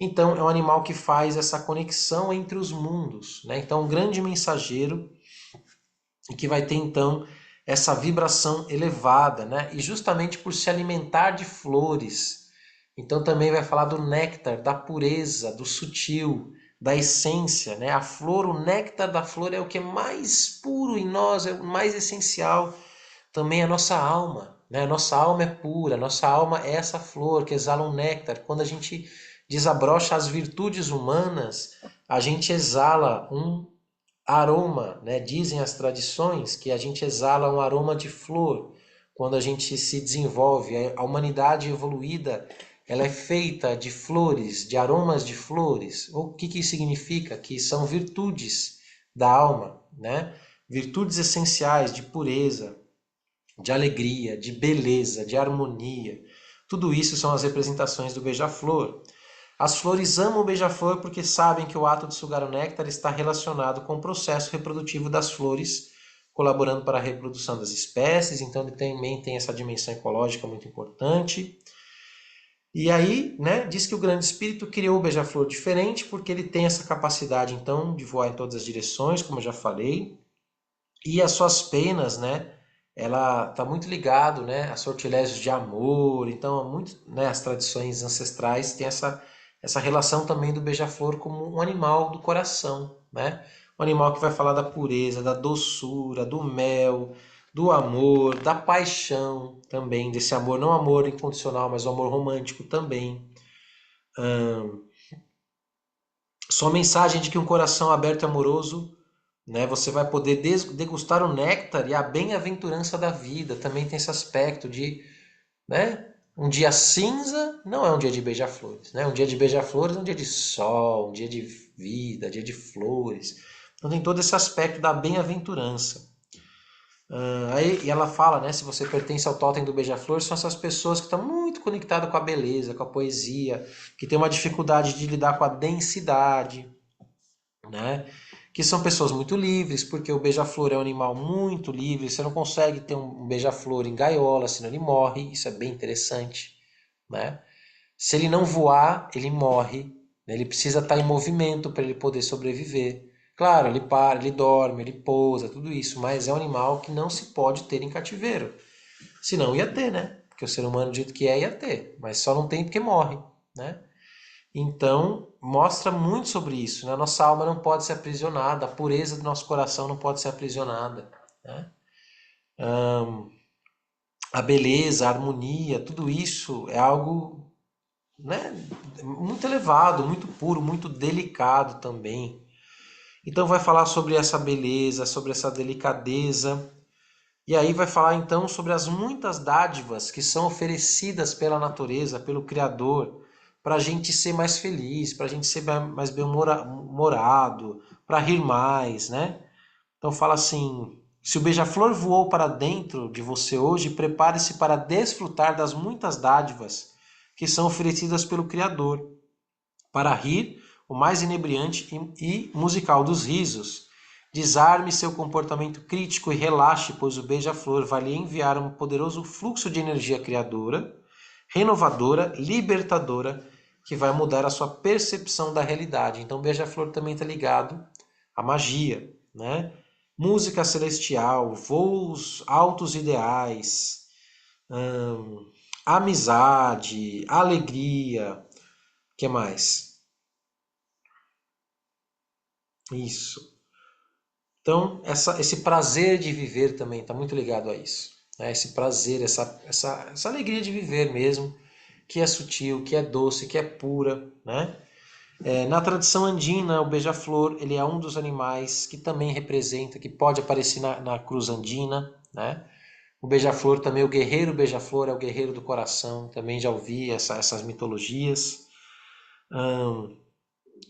Então é um animal que faz essa conexão entre os mundos, né? Então um grande mensageiro e que vai ter então essa vibração elevada, né? E justamente por se alimentar de flores. Então também vai falar do néctar, da pureza, do sutil, da essência, né? A flor, o néctar da flor é o que é mais puro em nós, é o mais essencial. Também a nossa alma, né? A nossa alma é pura, a nossa alma é essa flor que exala um néctar. Quando a gente desabrocha as virtudes humanas, a gente exala um aroma, né? Dizem as tradições que a gente exala um aroma de flor quando a gente se desenvolve. A humanidade evoluída, ela é feita de flores, de aromas de flores. O que que isso significa? Que são virtudes da alma, né? Virtudes essenciais de pureza, de alegria, de beleza, de harmonia. Tudo isso são as representações do beija-flor. As flores amam o beija-flor porque sabem que o ato de sugar o néctar está relacionado com o processo reprodutivo das flores, colaborando para a reprodução das espécies, então ele também tem essa dimensão ecológica muito importante. E aí, né, diz que o grande espírito criou o beija-flor diferente porque ele tem essa capacidade, então, de voar em todas as direções, como eu já falei, e as suas penas, né, ela está muito ligado, né, a sortilégios de amor. Então, muito, né, as tradições ancestrais têm essa relação também do beija-flor como um animal do coração, né? Um animal que vai falar da pureza, da doçura, do mel, do amor, da paixão também, desse amor, não amor incondicional, mas o amor romântico também. Sua mensagem de que um coração aberto e amoroso, né, você vai poder degustar o néctar e a bem-aventurança da vida. Também tem esse aspecto de, né, um dia cinza não é um dia de beija-flores, né? Um dia de beija-flores é um dia de sol, um dia de vida, dia de flores. Então tem todo esse aspecto da bem-aventurança. Aí, e ela fala, né, se você pertence ao totem do beija-flor, são essas pessoas que estão muito conectadas com a beleza, com a poesia, que tem uma dificuldade de lidar com a densidade, né? Que são pessoas muito livres, porque o beija-flor é um animal muito livre, você não consegue ter um beija-flor em gaiola, senão ele morre, isso é bem interessante, né? Se ele não voar, ele morre, né? Ele precisa estar em movimento para ele poder sobreviver. Claro, ele para, ele dorme, ele pousa, tudo isso, mas é um animal que não se pode ter em cativeiro. Senão ia ter, né? Porque o ser humano, do jeito que é, ia ter, mas só não tem porque morre, né? Então, mostra muito sobre isso, né? Nossa alma não pode ser aprisionada, a pureza do nosso coração não pode ser aprisionada, né? A beleza, a harmonia, tudo isso é algo, né, muito elevado, muito puro, muito delicado também. Então vai falar sobre essa beleza, sobre essa delicadeza, e aí vai falar então sobre as muitas dádivas que são oferecidas pela natureza, pelo Criador, para a gente ser mais feliz, para a gente ser mais bem-humorado, para rir mais, né? Então fala assim: se o beija-flor voou para dentro de você hoje, prepare-se para desfrutar das muitas dádivas que são oferecidas pelo Criador, para rir o mais inebriante e musical dos risos. Desarme seu comportamento crítico e relaxe, pois o beija-flor vai lhe enviar um poderoso fluxo de energia criadora, renovadora, libertadora, que vai mudar a sua percepção da realidade. Então, o beija-flor também está ligado à magia, né? Música celestial, voos altos ideais, amizade, alegria, o que mais? Isso. Então, esse prazer de viver também está muito ligado a isso, né? Esse prazer, essa alegria de viver mesmo, que é sutil, que é doce, que é pura, né? Na tradição andina, o beija-flor ele é um dos animais que também representa, que pode aparecer na cruz andina, né? O beija-flor também, o guerreiro beija-flor é o guerreiro do coração, também já ouvi essas mitologias.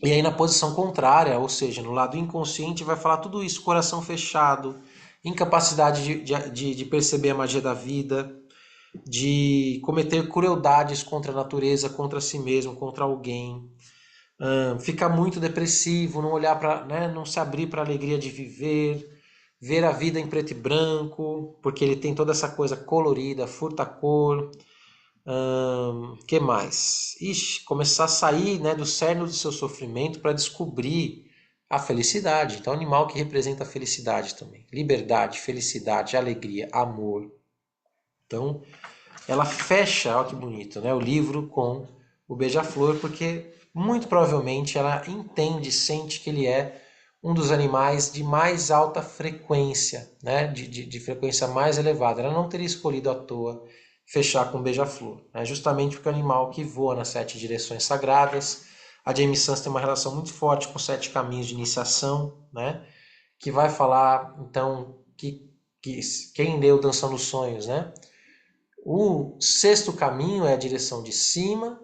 E aí na posição contrária, ou seja, no lado inconsciente, vai falar tudo isso, coração fechado, incapacidade de perceber a magia da vida, de cometer crueldades contra a natureza, contra si mesmo, contra alguém, ficar muito depressivo, não olhar para, né, não se abrir para a alegria de viver, ver a vida em preto e branco, porque ele tem toda essa coisa colorida, furta-cor. Que mais? Ixi, começar a sair, né, do cerne do seu sofrimento para descobrir a felicidade. Então, animal que representa a felicidade também. Liberdade, felicidade, alegria, amor. Então, ela fecha, olha que bonito, né, o livro com o beija-flor, porque muito provavelmente ela entende, sente que ele é um dos animais de mais alta frequência, né, de frequência mais elevada. Ela não teria escolhido à toa fechar com beija-flor, né, justamente porque é um animal que voa nas 7 direções sagradas. A Jamie Sams tem uma relação muito forte com os 7 caminhos de iniciação, né, que vai falar, então, que quem leu Dançando os Sonhos, né, o sexto caminho é a direção de cima,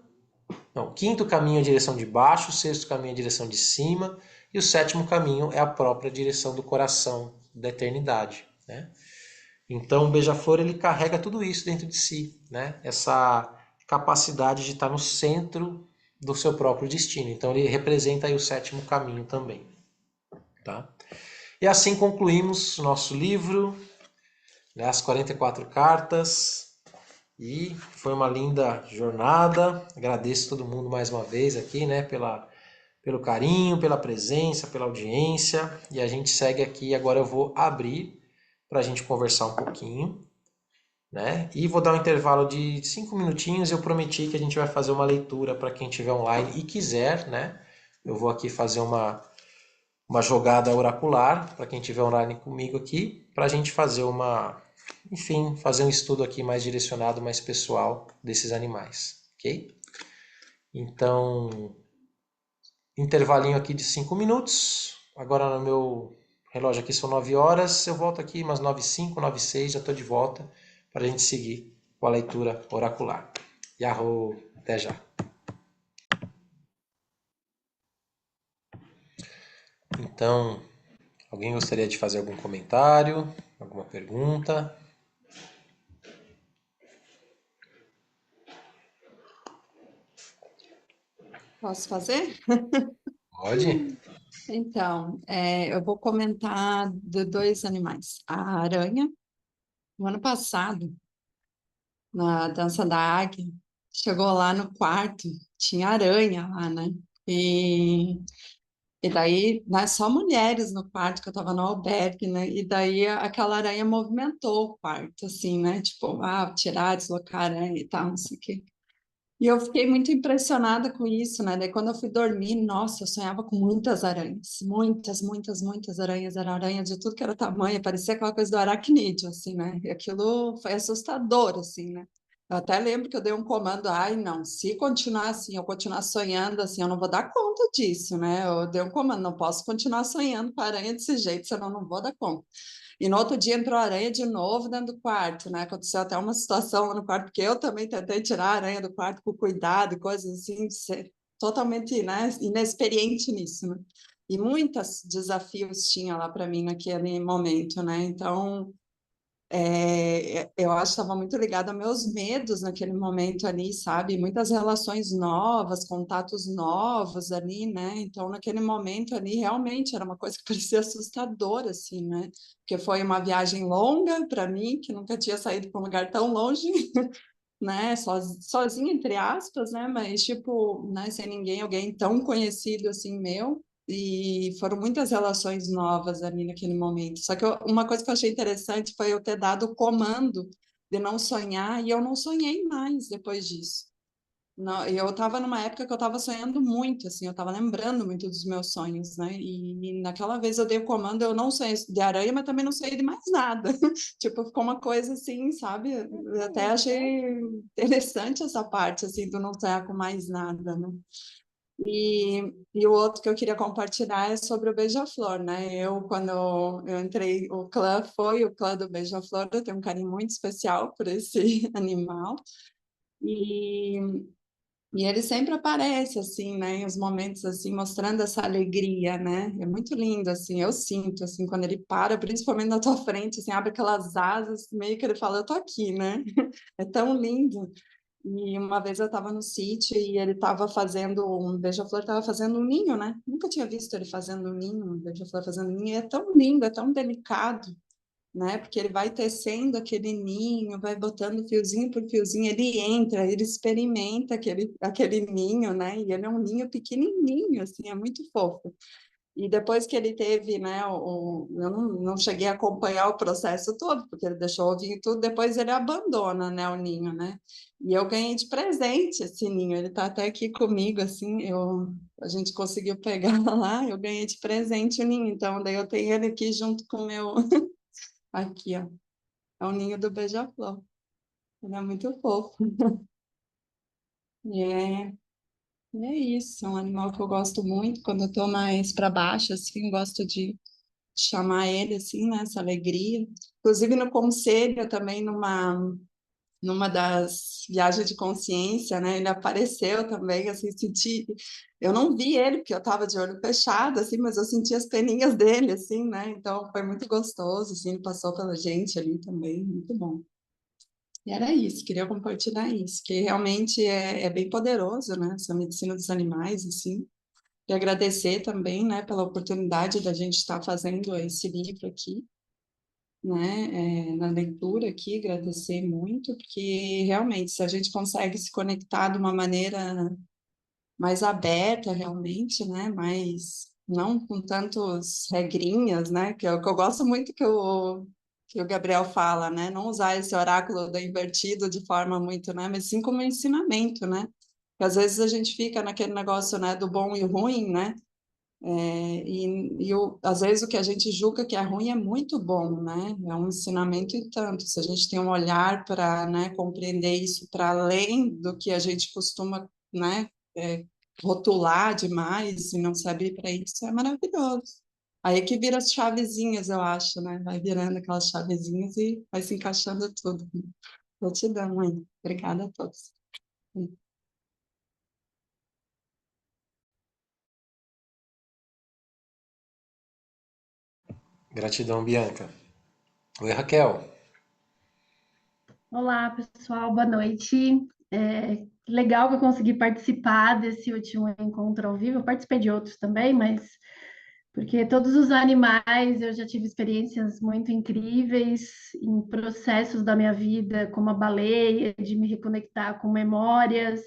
não, o quinto caminho é a direção de baixo, o sexto caminho é a direção de cima, e o sétimo caminho é a própria direção do coração, da eternidade, né? Então o beija-flor ele carrega tudo isso dentro de si, né? Essa capacidade de estar no centro do seu próprio destino. Então ele representa aí o sétimo caminho também, tá? E assim concluímos o nosso livro, né, as 44 cartas. E foi uma linda jornada. Agradeço todo mundo mais uma vez aqui, né, pelo carinho, pela presença, pela audiência. E a gente segue aqui. Agora eu vou abrir para a gente conversar um pouquinho, né? E vou dar um intervalo de 5 minutinhos. Eu prometi que a gente vai fazer uma leitura para quem estiver online e quiser, né? Eu vou aqui fazer uma jogada oracular para quem estiver online comigo aqui, para a gente fazer enfim, fazer um estudo aqui mais direcionado, mais pessoal desses animais, ok? Então, intervalinho aqui de 5 minutos. Agora no meu relógio aqui são 9 horas. Eu volto aqui umas 9h05, 9h06, já estou de volta para a gente seguir com a leitura oracular. Yahoo, até já. Então, alguém gostaria de fazer algum comentário, alguma pergunta? Posso fazer? Pode? Então, eu vou comentar de dois animais. A aranha, no ano passado, na Dança da Águia, chegou lá no quarto, tinha aranha lá, né? E, e daí, né, só mulheres no quarto, que eu estava no albergue, né? E daí aquela aranha movimentou o quarto, assim, né? Tipo, tirar, deslocar a aranha e tal, não sei o quê. E eu fiquei muito impressionada com isso, né? Daí quando eu fui dormir, nossa, eu sonhava com muitas aranhas, muitas, muitas, muitas aranhas, era aranha de tudo que era tamanho, parecia aquela coisa do aracnídeo, assim, né? E aquilo foi assustador, assim, né? Eu até lembro que eu dei um comando, ai, não, se continuar assim, eu continuar sonhando assim, eu não vou dar conta disso, né? Eu dei um comando, não posso continuar sonhando com a aranha desse jeito, senão eu não vou dar conta. E no outro dia entrou a aranha de novo dentro do quarto, né? Aconteceu até uma situação lá no quarto, porque eu também tentei tirar a aranha do quarto com cuidado e coisas assim, ser totalmente, né, inexperiente nisso, né? E muitos desafios tinha lá para mim naquele momento, né? Então, eu acho que estava muito ligada a meus medos naquele momento ali, sabe? Muitas relações novas, contatos novos ali, né? Então, naquele momento ali, realmente era uma coisa que parecia assustadora, assim, né? Porque foi uma viagem longa para mim, que nunca tinha saído para um lugar tão longe, né? Sozinha, entre aspas, né? Mas, tipo, né? Sem ninguém, alguém tão conhecido assim meu. E foram muitas relações novas ali naquele momento. Só que uma coisa que eu achei interessante foi eu ter dado o comando de não sonhar, e eu não sonhei mais depois disso. Não, e eu estava numa época que eu estava sonhando muito, assim, eu estava lembrando muito dos meus sonhos, né? E naquela vez eu dei o comando, eu não sonhei de aranha, mas também não sonhei de mais nada. Tipo, ficou uma coisa assim, sabe? Eu até achei interessante essa parte, assim, do não sonhar com mais nada, né? E o outro que eu queria compartilhar é sobre o beija-flor, né? Quando eu entrei, o clã foi o clã do beija-flor, eu tenho um carinho muito especial por esse animal. E e ele sempre aparece, assim, né, em os momentos, assim, mostrando essa alegria, né? É muito lindo, assim, eu sinto, assim, quando ele para, principalmente na tua frente, assim, abre aquelas asas, meio que ele fala, eu tô aqui, né? É tão lindo. E uma vez eu estava no sítio e ele estava fazendo, um beija-flor estava fazendo um ninho, né? Nunca tinha visto ele fazendo um ninho, um beija-flor fazendo um ninho, e é tão lindo, é tão delicado, né? Porque ele vai tecendo aquele ninho, vai botando fiozinho por fiozinho, ele entra, ele experimenta aquele ninho, né? E ele é um ninho pequenininho, assim, é muito fofo. E depois que ele teve, né, eu não cheguei a acompanhar o processo todo, porque ele deixou o ovinho e tudo, depois ele abandona, né, o ninho, né? E eu ganhei de presente esse ninho, ele tá até aqui comigo, assim, a gente conseguiu pegar lá, eu ganhei de presente o ninho, então daí eu tenho ele aqui junto com o meu, aqui, ó. É o ninho do beija-flor. Ele é muito fofo. E é isso, é um animal que eu gosto muito. Quando eu tô mais para baixo, assim, gosto de chamar ele, assim, né, essa alegria. Inclusive no conselho, também numa das viagens de consciência, né, ele apareceu também, assim, senti... Eu não vi ele, porque eu estava de olho fechado, assim, mas eu senti as peninhas dele, assim, né, então foi muito gostoso, assim, ele passou pela gente ali também, muito bom. E era isso, queria compartilhar isso, que realmente é bem poderoso, né, essa medicina dos animais, assim, e agradecer também, né, pela oportunidade da gente estar fazendo esse livro aqui, né, na leitura aqui, agradecer muito, porque realmente, se a gente consegue se conectar de uma maneira mais aberta, realmente, né, mais, não com tantos regrinhas, né, que é o que eu gosto muito que o Gabriel fala, né, não usar esse oráculo do invertido de forma muito, né, mas sim como ensinamento, né, porque às vezes a gente fica naquele negócio, né, do bom e ruim, né, às vezes o que a gente julga que é ruim é muito bom, né? É um ensinamento e tanto. Se a gente tem um olhar para, né, compreender isso para além do que a gente costuma, né, rotular demais e não se abrir para isso, é maravilhoso. Aí é que vira as chavezinhas, eu acho, né? Vai virando aquelas chavezinhas e vai se encaixando tudo. Gratidão, mãe. Obrigada a todos. Gratidão, Bianca. Oi, Raquel. Olá, pessoal, boa noite. Legal que eu consegui participar desse último encontro ao vivo. Eu participei de outros também, mas porque todos os animais eu já tive experiências muito incríveis em processos da minha vida, como a baleia, de me reconectar com memórias.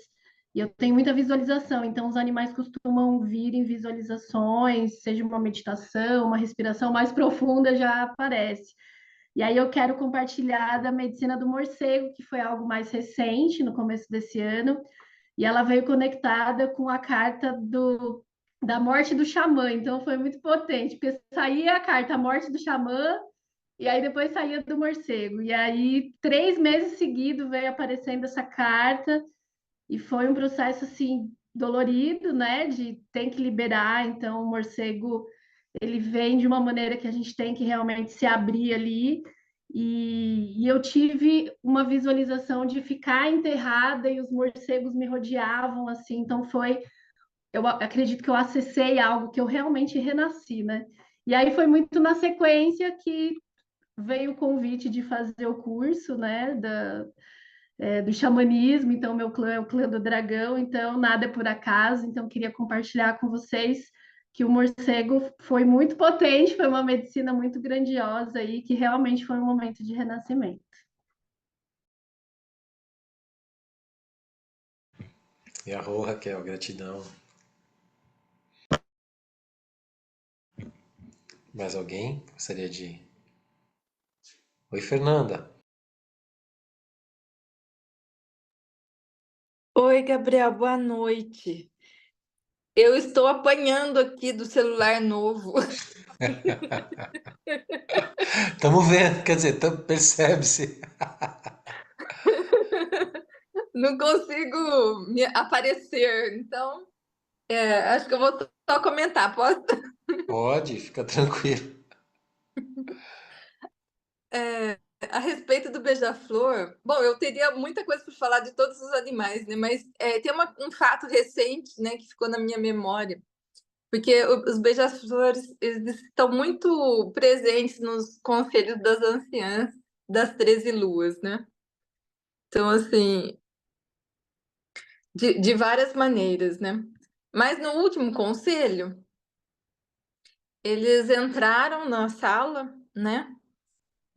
E eu tenho muita visualização, então os animais costumam vir em visualizações, seja uma meditação, uma respiração mais profunda já aparece. E aí eu quero compartilhar da medicina do morcego, que foi algo mais recente, no começo desse ano, e ela veio conectada com a carta da morte do xamã, então foi muito potente, porque saía a carta a morte do xamã, e aí depois saía do morcego. E aí, 3 meses seguidos, veio aparecendo essa carta, e foi um processo, assim, dolorido, né, de tem que liberar, então o morcego ele vem de uma maneira que a gente tem que realmente se abrir ali. E eu tive uma visualização de ficar enterrada e os morcegos me rodeavam assim. Então foi, eu acredito que eu acessei algo que eu realmente renasci, né? E aí foi muito na sequência que veio o convite de fazer o curso, né? Do xamanismo. Então meu clã é o clã do dragão. Então nada é por acaso. Então queria compartilhar com vocês que o morcego foi muito potente, foi uma medicina muito grandiosa e que realmente foi um momento de renascimento. E arro, Raquel, gratidão. Mais alguém gostaria de... Oi, Fernanda. Oi, Gabriel, boa noite. Eu estou apanhando aqui do celular novo. Estamos vendo, quer dizer, percebe-se. Não consigo me aparecer, então acho que eu vou só comentar. Posso? Pode, fica tranquilo. A respeito do beija-flor, bom, eu teria muita coisa para falar de todos os animais, né? Mas tem um fato recente, né, que ficou na minha memória, porque os beija-flores eles estão muito presentes nos conselhos das anciãs das 13 luas, né? Então, assim, de várias maneiras, né? Mas no último conselho, eles entraram na sala, né?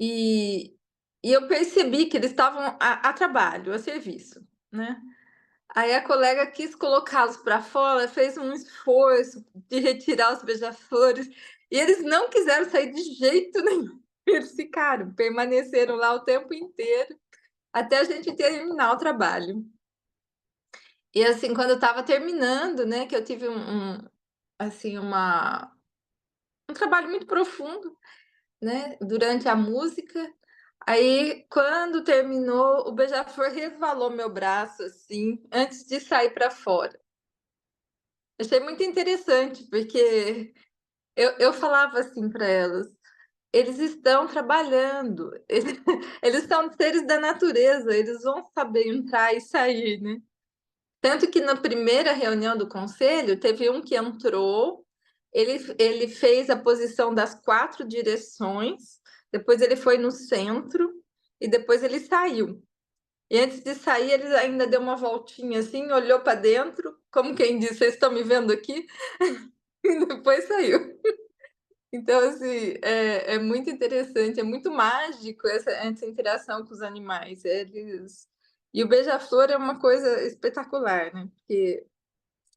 E, e eu percebi que eles estavam a trabalho, a serviço, né? Aí a colega quis colocá-los para fora, fez um esforço de retirar os beija-flores, e eles não quiseram sair de jeito nenhum. Eles ficaram, permaneceram lá o tempo inteiro, até a gente terminar o trabalho. E assim, quando eu estava terminando, né, que eu tive assim, um trabalho muito profundo, né, durante a música. Aí, quando terminou, o beija-flor resvalou meu braço, assim, antes de sair para fora. Achei muito interessante, porque eu falava assim para elas: eles estão trabalhando, eles são seres da natureza, eles vão saber entrar e sair, né? Tanto que na primeira reunião do conselho, teve um que entrou, ele fez a posição das 4 direções, depois ele foi no centro e depois ele saiu. E antes de sair, ele ainda deu uma voltinha assim, olhou para dentro, como quem disse: vocês estão me vendo aqui? E depois saiu. Então, assim, é muito interessante, é muito mágico essa interação com os animais. E o beija-flor é uma coisa espetacular, né? Porque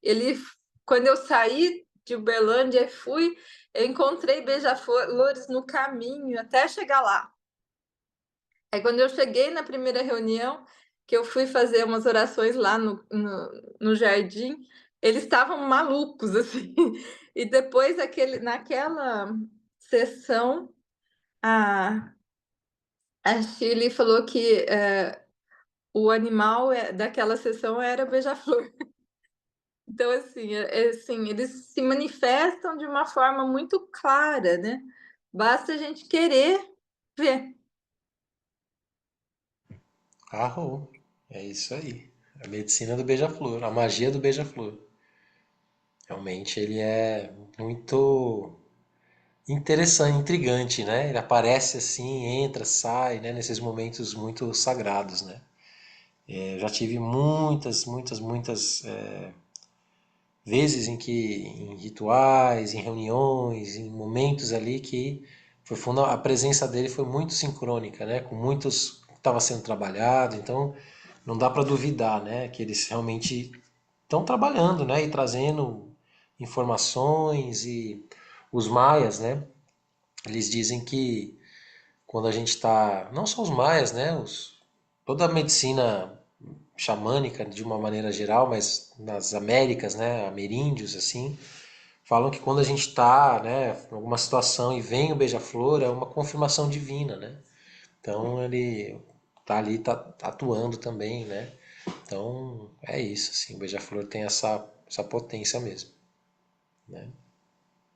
ele, quando eu saí de Uberlândia e fui, eu encontrei beija-flores no caminho até chegar lá. Aí, quando eu cheguei na primeira reunião, que eu fui fazer umas orações lá no jardim, eles estavam malucos, assim. E depois, naquela sessão, a, a Shirley falou que o animal daquela sessão era beija-flor. Então, assim, eles se manifestam de uma forma muito clara, né? Basta a gente querer ver. Arrou. É isso aí. A medicina do beija-flor, a magia do beija-flor. Realmente ele é muito interessante, intrigante, né? Ele aparece assim, entra, sai, né? Nesses momentos muito sagrados, né? Eu já tive muitas vezes em que, em rituais, em reuniões, em momentos ali que a presença dele foi muito sincrônica, né? Com muitos que estava sendo trabalhado, então não dá para duvidar, né? Que eles realmente estão trabalhando, né? E trazendo informações e os maias, né? Eles dizem que quando a gente está, não só os maias, né? Toda a medicina xamânica de uma maneira geral, mas nas Américas, né? Ameríndios, assim, falam que quando a gente está, né? Em alguma situação e vem o beija-flor, é uma confirmação divina, né? Então ele tá ali, tá atuando também, né? Então é isso, assim, o beija-flor tem essa potência mesmo, né?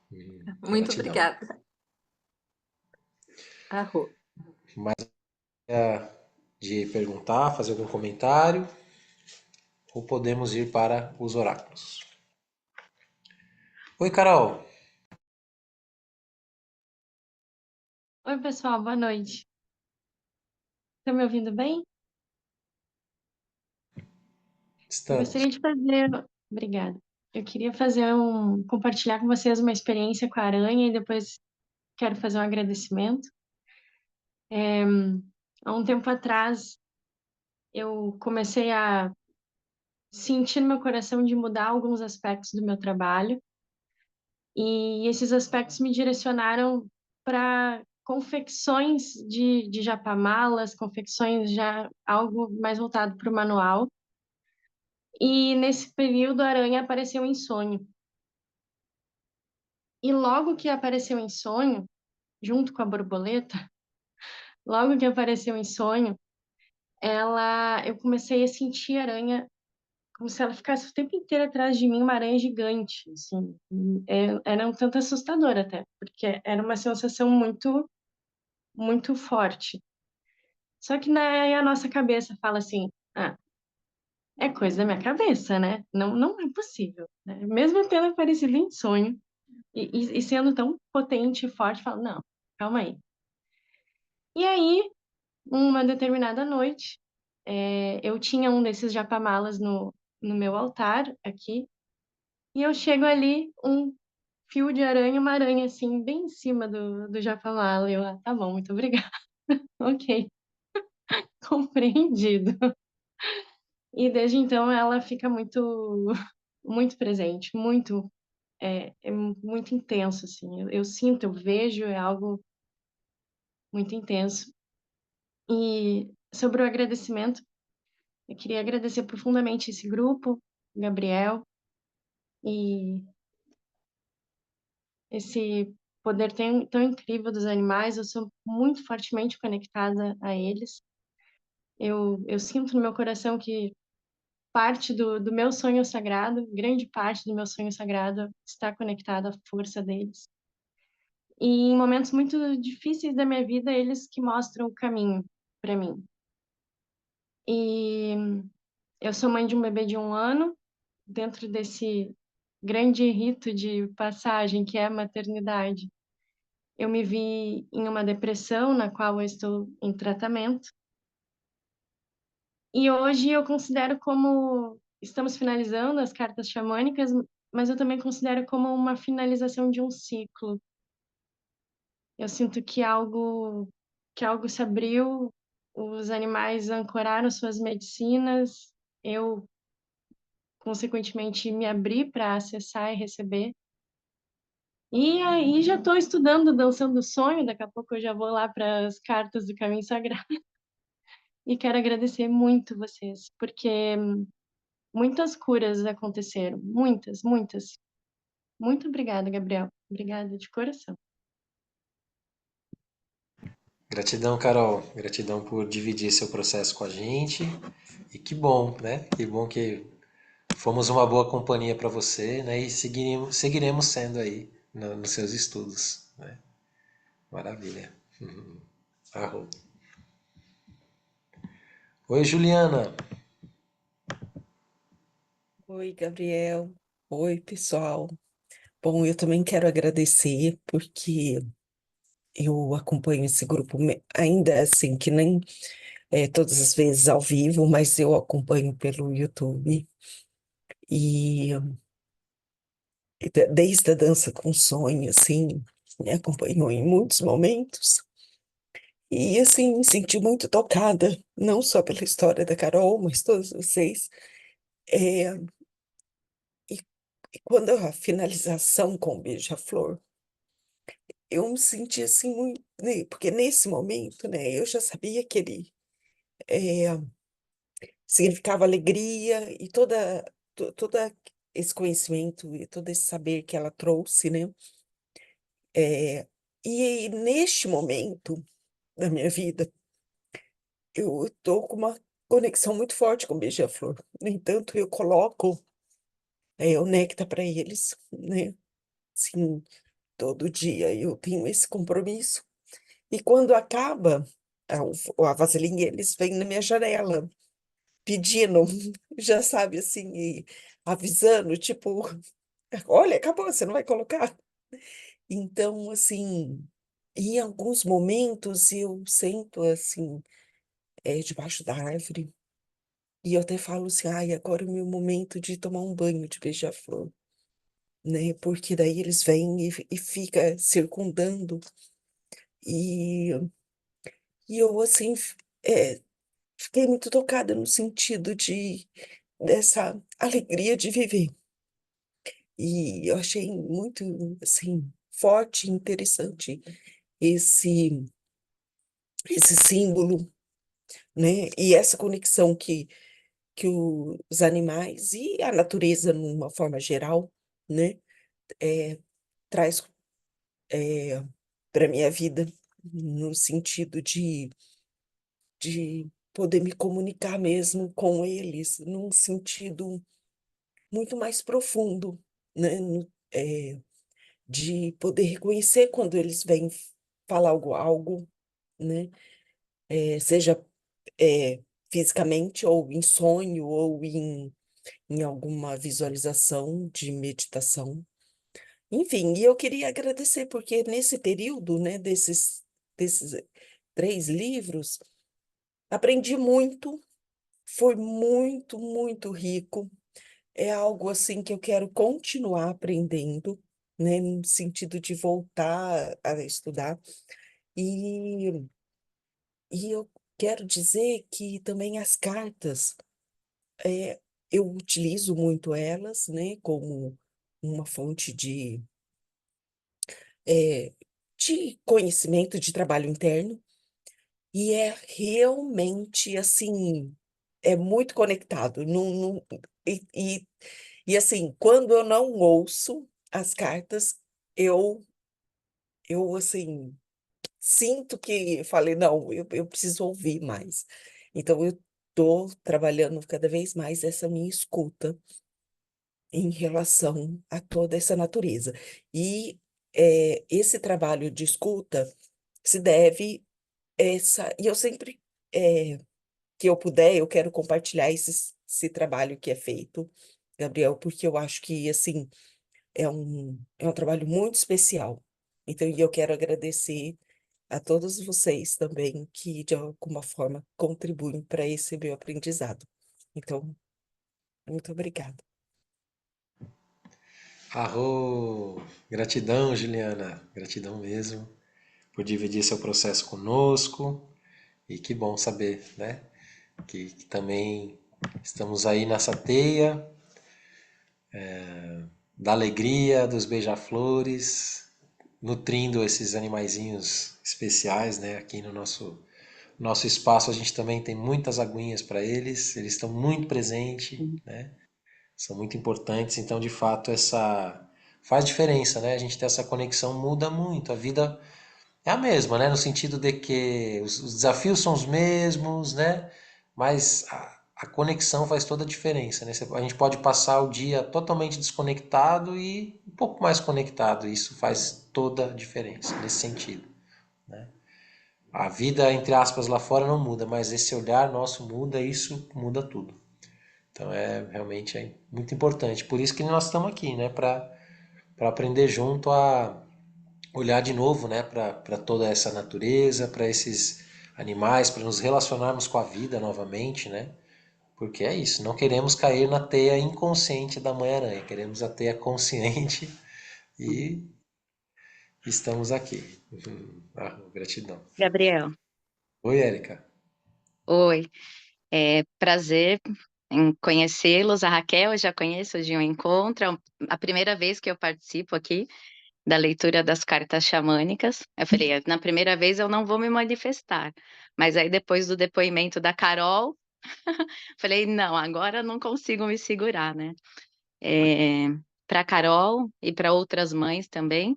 Muito Gratidão. obrigada. Arro. Mais de perguntar, fazer algum comentário, ou podemos ir para os oráculos. Oi, Carol. Oi, pessoal, boa noite. Estão me ouvindo bem? Eu Estamos. gostaria de fazer. Obrigada. Eu queria compartilhar com vocês uma experiência com a aranha e depois quero fazer um agradecimento. Há um tempo atrás, eu comecei a sentir no meu coração de mudar alguns aspectos do meu trabalho, e esses aspectos me direcionaram para confecções de japamalas, confecções já algo mais voltado para o manual. E nesse período a aranha apareceu em sonho. E logo que apareceu em sonho, junto com a borboleta, logo que apareceu em sonho, eu comecei a sentir a aranha como se ela ficasse o tempo inteiro atrás de mim, uma aranha gigante, assim. Era um tanto assustador até, porque era uma sensação muito, muito forte. Só que né, a nossa cabeça fala assim, ah, é coisa da minha cabeça, né? Não, não é possível, né? Mesmo tendo aparecido em sonho e sendo tão potente e forte, fala, não, calma aí. E aí, uma determinada noite, eu tinha um desses japamalas no meu altar aqui, e eu chego ali, um fio de aranha, uma aranha assim, bem em cima do japamala. E eu, tá bom, muito obrigada. Ok, compreendido. E desde então ela fica muito, muito presente, é muito intenso, assim. Eu sinto, eu vejo, é algo muito intenso. E sobre o agradecimento, eu queria agradecer profundamente esse grupo, o Gabriel, e esse poder tão incrível dos animais. Eu sou muito fortemente conectada a eles. Eu sinto no meu coração que parte do meu sonho sagrado, grande parte do meu sonho sagrado, está conectada à força deles. E em momentos muito difíceis da minha vida, eles que mostram o caminho para mim. E eu sou mãe de um bebê de 1 ano, dentro desse grande rito de passagem que é a maternidade. Eu me vi em uma depressão, na qual eu estou em tratamento. E hoje eu considero como estamos finalizando as cartas xamânicas, mas eu também considero como uma finalização de um ciclo. Eu sinto que algo se abriu, os animais ancoraram suas medicinas, eu consequentemente me abri para acessar e receber. E aí já estou estudando Dançando o Sonho, daqui a pouco eu já vou lá para as cartas do Caminho Sagrado. E quero agradecer muito vocês, porque muitas curas aconteceram, muitas, muitas. Muito obrigada, Gabriel. Obrigada de coração. Gratidão, Carol. Gratidão por dividir seu processo com a gente. E que bom, né? Que bom que fomos uma boa companhia para você, né? E seguiremos sendo aí nos seus estudos, né? Maravilha. Arro. Oi, Juliana. Oi, Gabriel. Oi, pessoal. Bom, eu também quero agradecer porque eu acompanho esse grupo ainda assim, que nem todas as vezes ao vivo, mas eu acompanho pelo YouTube e desde a Dança com Sonho, assim, me acompanhou em muitos momentos e assim me senti muito tocada, não só pela história da Carol, mas todos vocês. É, e, e quando a finalização com o Beija-Flor eu me senti assim muito, né, porque nesse momento, né, eu já sabia que ele eh, significava alegria e toda esse conhecimento e todo esse saber que ela trouxe, né? Eh, e neste momento da minha vida, eu estou com uma conexão muito forte com o beija-flor. No entanto, eu coloco o néctar para eles, né? Sim, todo dia eu tenho esse compromisso. E quando acaba a vasilhinha, eles vêm na minha janela pedindo, já sabe assim, e avisando, tipo, olha, acabou, você não vai colocar? Então, assim, em alguns momentos eu sento assim, debaixo da árvore, e eu até falo assim, ai, agora é o meu momento de tomar um banho de beija-flor, né? Porque daí eles vêm e fica circundando, e, e eu assim, é, fiquei muito tocada no sentido dessa alegria de viver. E eu achei muito, assim, forte e interessante esse, esse símbolo, né? E essa conexão que que os animais e a natureza, numa forma geral, né, traz para minha vida, no sentido de poder me comunicar mesmo com eles, num sentido muito mais profundo, né, de poder reconhecer quando eles vêm falar algo, né, seja fisicamente, ou em sonho, ou em alguma visualização de meditação. Enfim, e eu queria agradecer, porque nesse período, né, desses 3 livros, aprendi muito, foi muito, muito rico. É algo assim que eu quero continuar aprendendo, né, no sentido de voltar a estudar. E, e eu quero dizer que também as cartas, é, eu utilizo muito elas, né, como uma fonte é, de conhecimento, de trabalho interno, e é realmente assim, é muito conectado. E, e, e assim, quando eu não ouço as cartas, eu assim, sinto que falei, não, eu preciso ouvir mais. Então, eu estou trabalhando cada vez mais essa minha escuta em relação a toda essa natureza. E esse trabalho de escuta se deve e eu sempre que eu puder, eu quero compartilhar esse trabalho que é feito, Gabriel, porque eu acho que assim é um trabalho muito especial. Então, e eu quero agradecer a todos vocês também que de alguma forma contribuem para esse meu aprendizado. Então, muito obrigada. Arro! Gratidão, Juliana. Gratidão mesmo por dividir seu processo conosco. E que bom saber, né? Que também estamos aí nessa teia da alegria, dos beija-flores, nutrindo esses animaizinhos especiais, né? Aqui no nosso espaço a gente também tem muitas aguinhas para eles estão muito presentes, né? São muito importantes, então de fato essa faz diferença, né? A gente ter essa conexão muda muito, a vida é a mesma, né? No sentido de que os desafios são os mesmos, né? Mas a conexão faz toda a diferença, né? A gente pode passar o dia totalmente desconectado e um pouco mais conectado, e isso faz toda a diferença nesse sentido, né? A vida, entre aspas, lá fora não muda, mas esse olhar nosso muda, e isso muda tudo. Então realmente é muito importante. Por isso que nós estamos aqui, né? Para aprender junto a olhar de novo, né? Para toda essa natureza, para esses animais, para nos relacionarmos com a vida novamente, né? Porque é isso, não queremos cair na teia inconsciente da mãe-aranha, queremos a teia consciente e estamos aqui. Gratidão. Gabriel, Oi, Érica. oi. É prazer em conhecê-los. A Raquel eu já conheço de um encontro. É a primeira vez que eu participo aqui da leitura das cartas xamânicas. Eu falei, na primeira vez eu não vou me manifestar. Mas aí depois do depoimento da Carol, falei, não, agora eu não consigo me segurar, né? Para Carol e para outras mães também,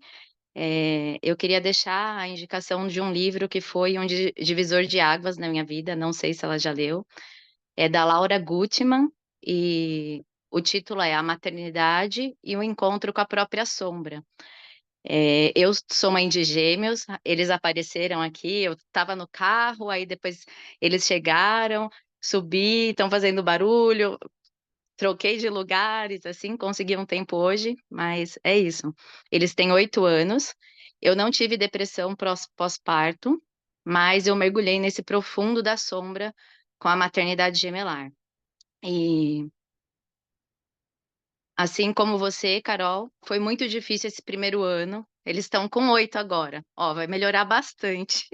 eu queria deixar a indicação de um livro que foi um divisor de águas na minha vida, não sei se ela já leu, é da Laura Gutman, e o título é A Maternidade e o Encontro com a Própria Sombra. Eu sou mãe de gêmeos, eles apareceram aqui, eu estava no carro, aí depois eles chegaram, subi, estão fazendo barulho, troquei de lugares, assim, consegui um tempo hoje, mas é isso. Eles têm 8 anos, eu não tive depressão pós-parto, mas eu mergulhei nesse profundo da sombra com a maternidade gemelar. E assim como você, Carol, foi muito difícil esse primeiro ano. Eles estão com 8 agora. Ó, vai melhorar bastante.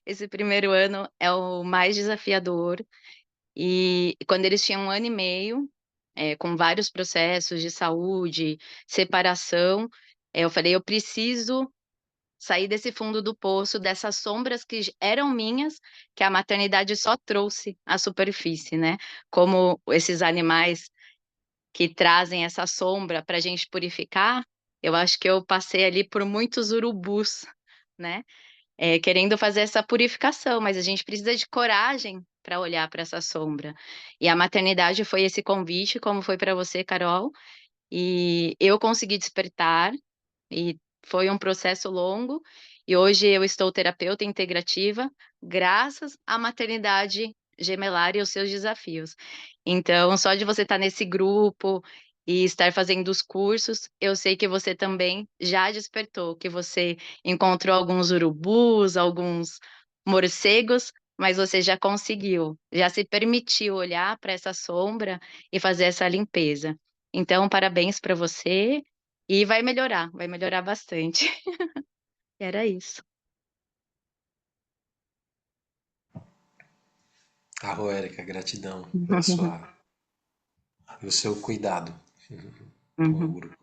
Esse primeiro ano é o mais desafiador. E quando eles tinham 1 ano e meio, com vários processos de saúde, separação, eu falei, eu preciso sair desse fundo do poço, dessas sombras que eram minhas, que a maternidade só trouxe à superfície, né? Como esses animais que trazem essa sombra para a gente purificar, eu acho que eu passei ali por muitos urubus, né? Querendo fazer essa purificação, mas a gente precisa de coragem para olhar para essa sombra. E a maternidade foi esse convite, como foi para você, Carol, e eu consegui despertar, e foi um processo longo, e hoje eu estou terapeuta integrativa, graças à maternidade gemelar e aos seus desafios. Então, só de você estar nesse grupo e estar fazendo os cursos, eu sei que você também já despertou, que você encontrou alguns urubus, alguns morcegos, mas você já conseguiu, já se permitiu olhar para essa sombra e fazer essa limpeza. Então, parabéns para você e vai melhorar bastante. Era isso. Érica, gratidão pela sua, pelo seu cuidado com o Uhum. grupo.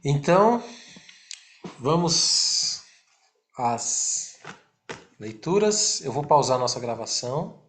Então, vamos às leituras. Eu vou pausar nossa gravação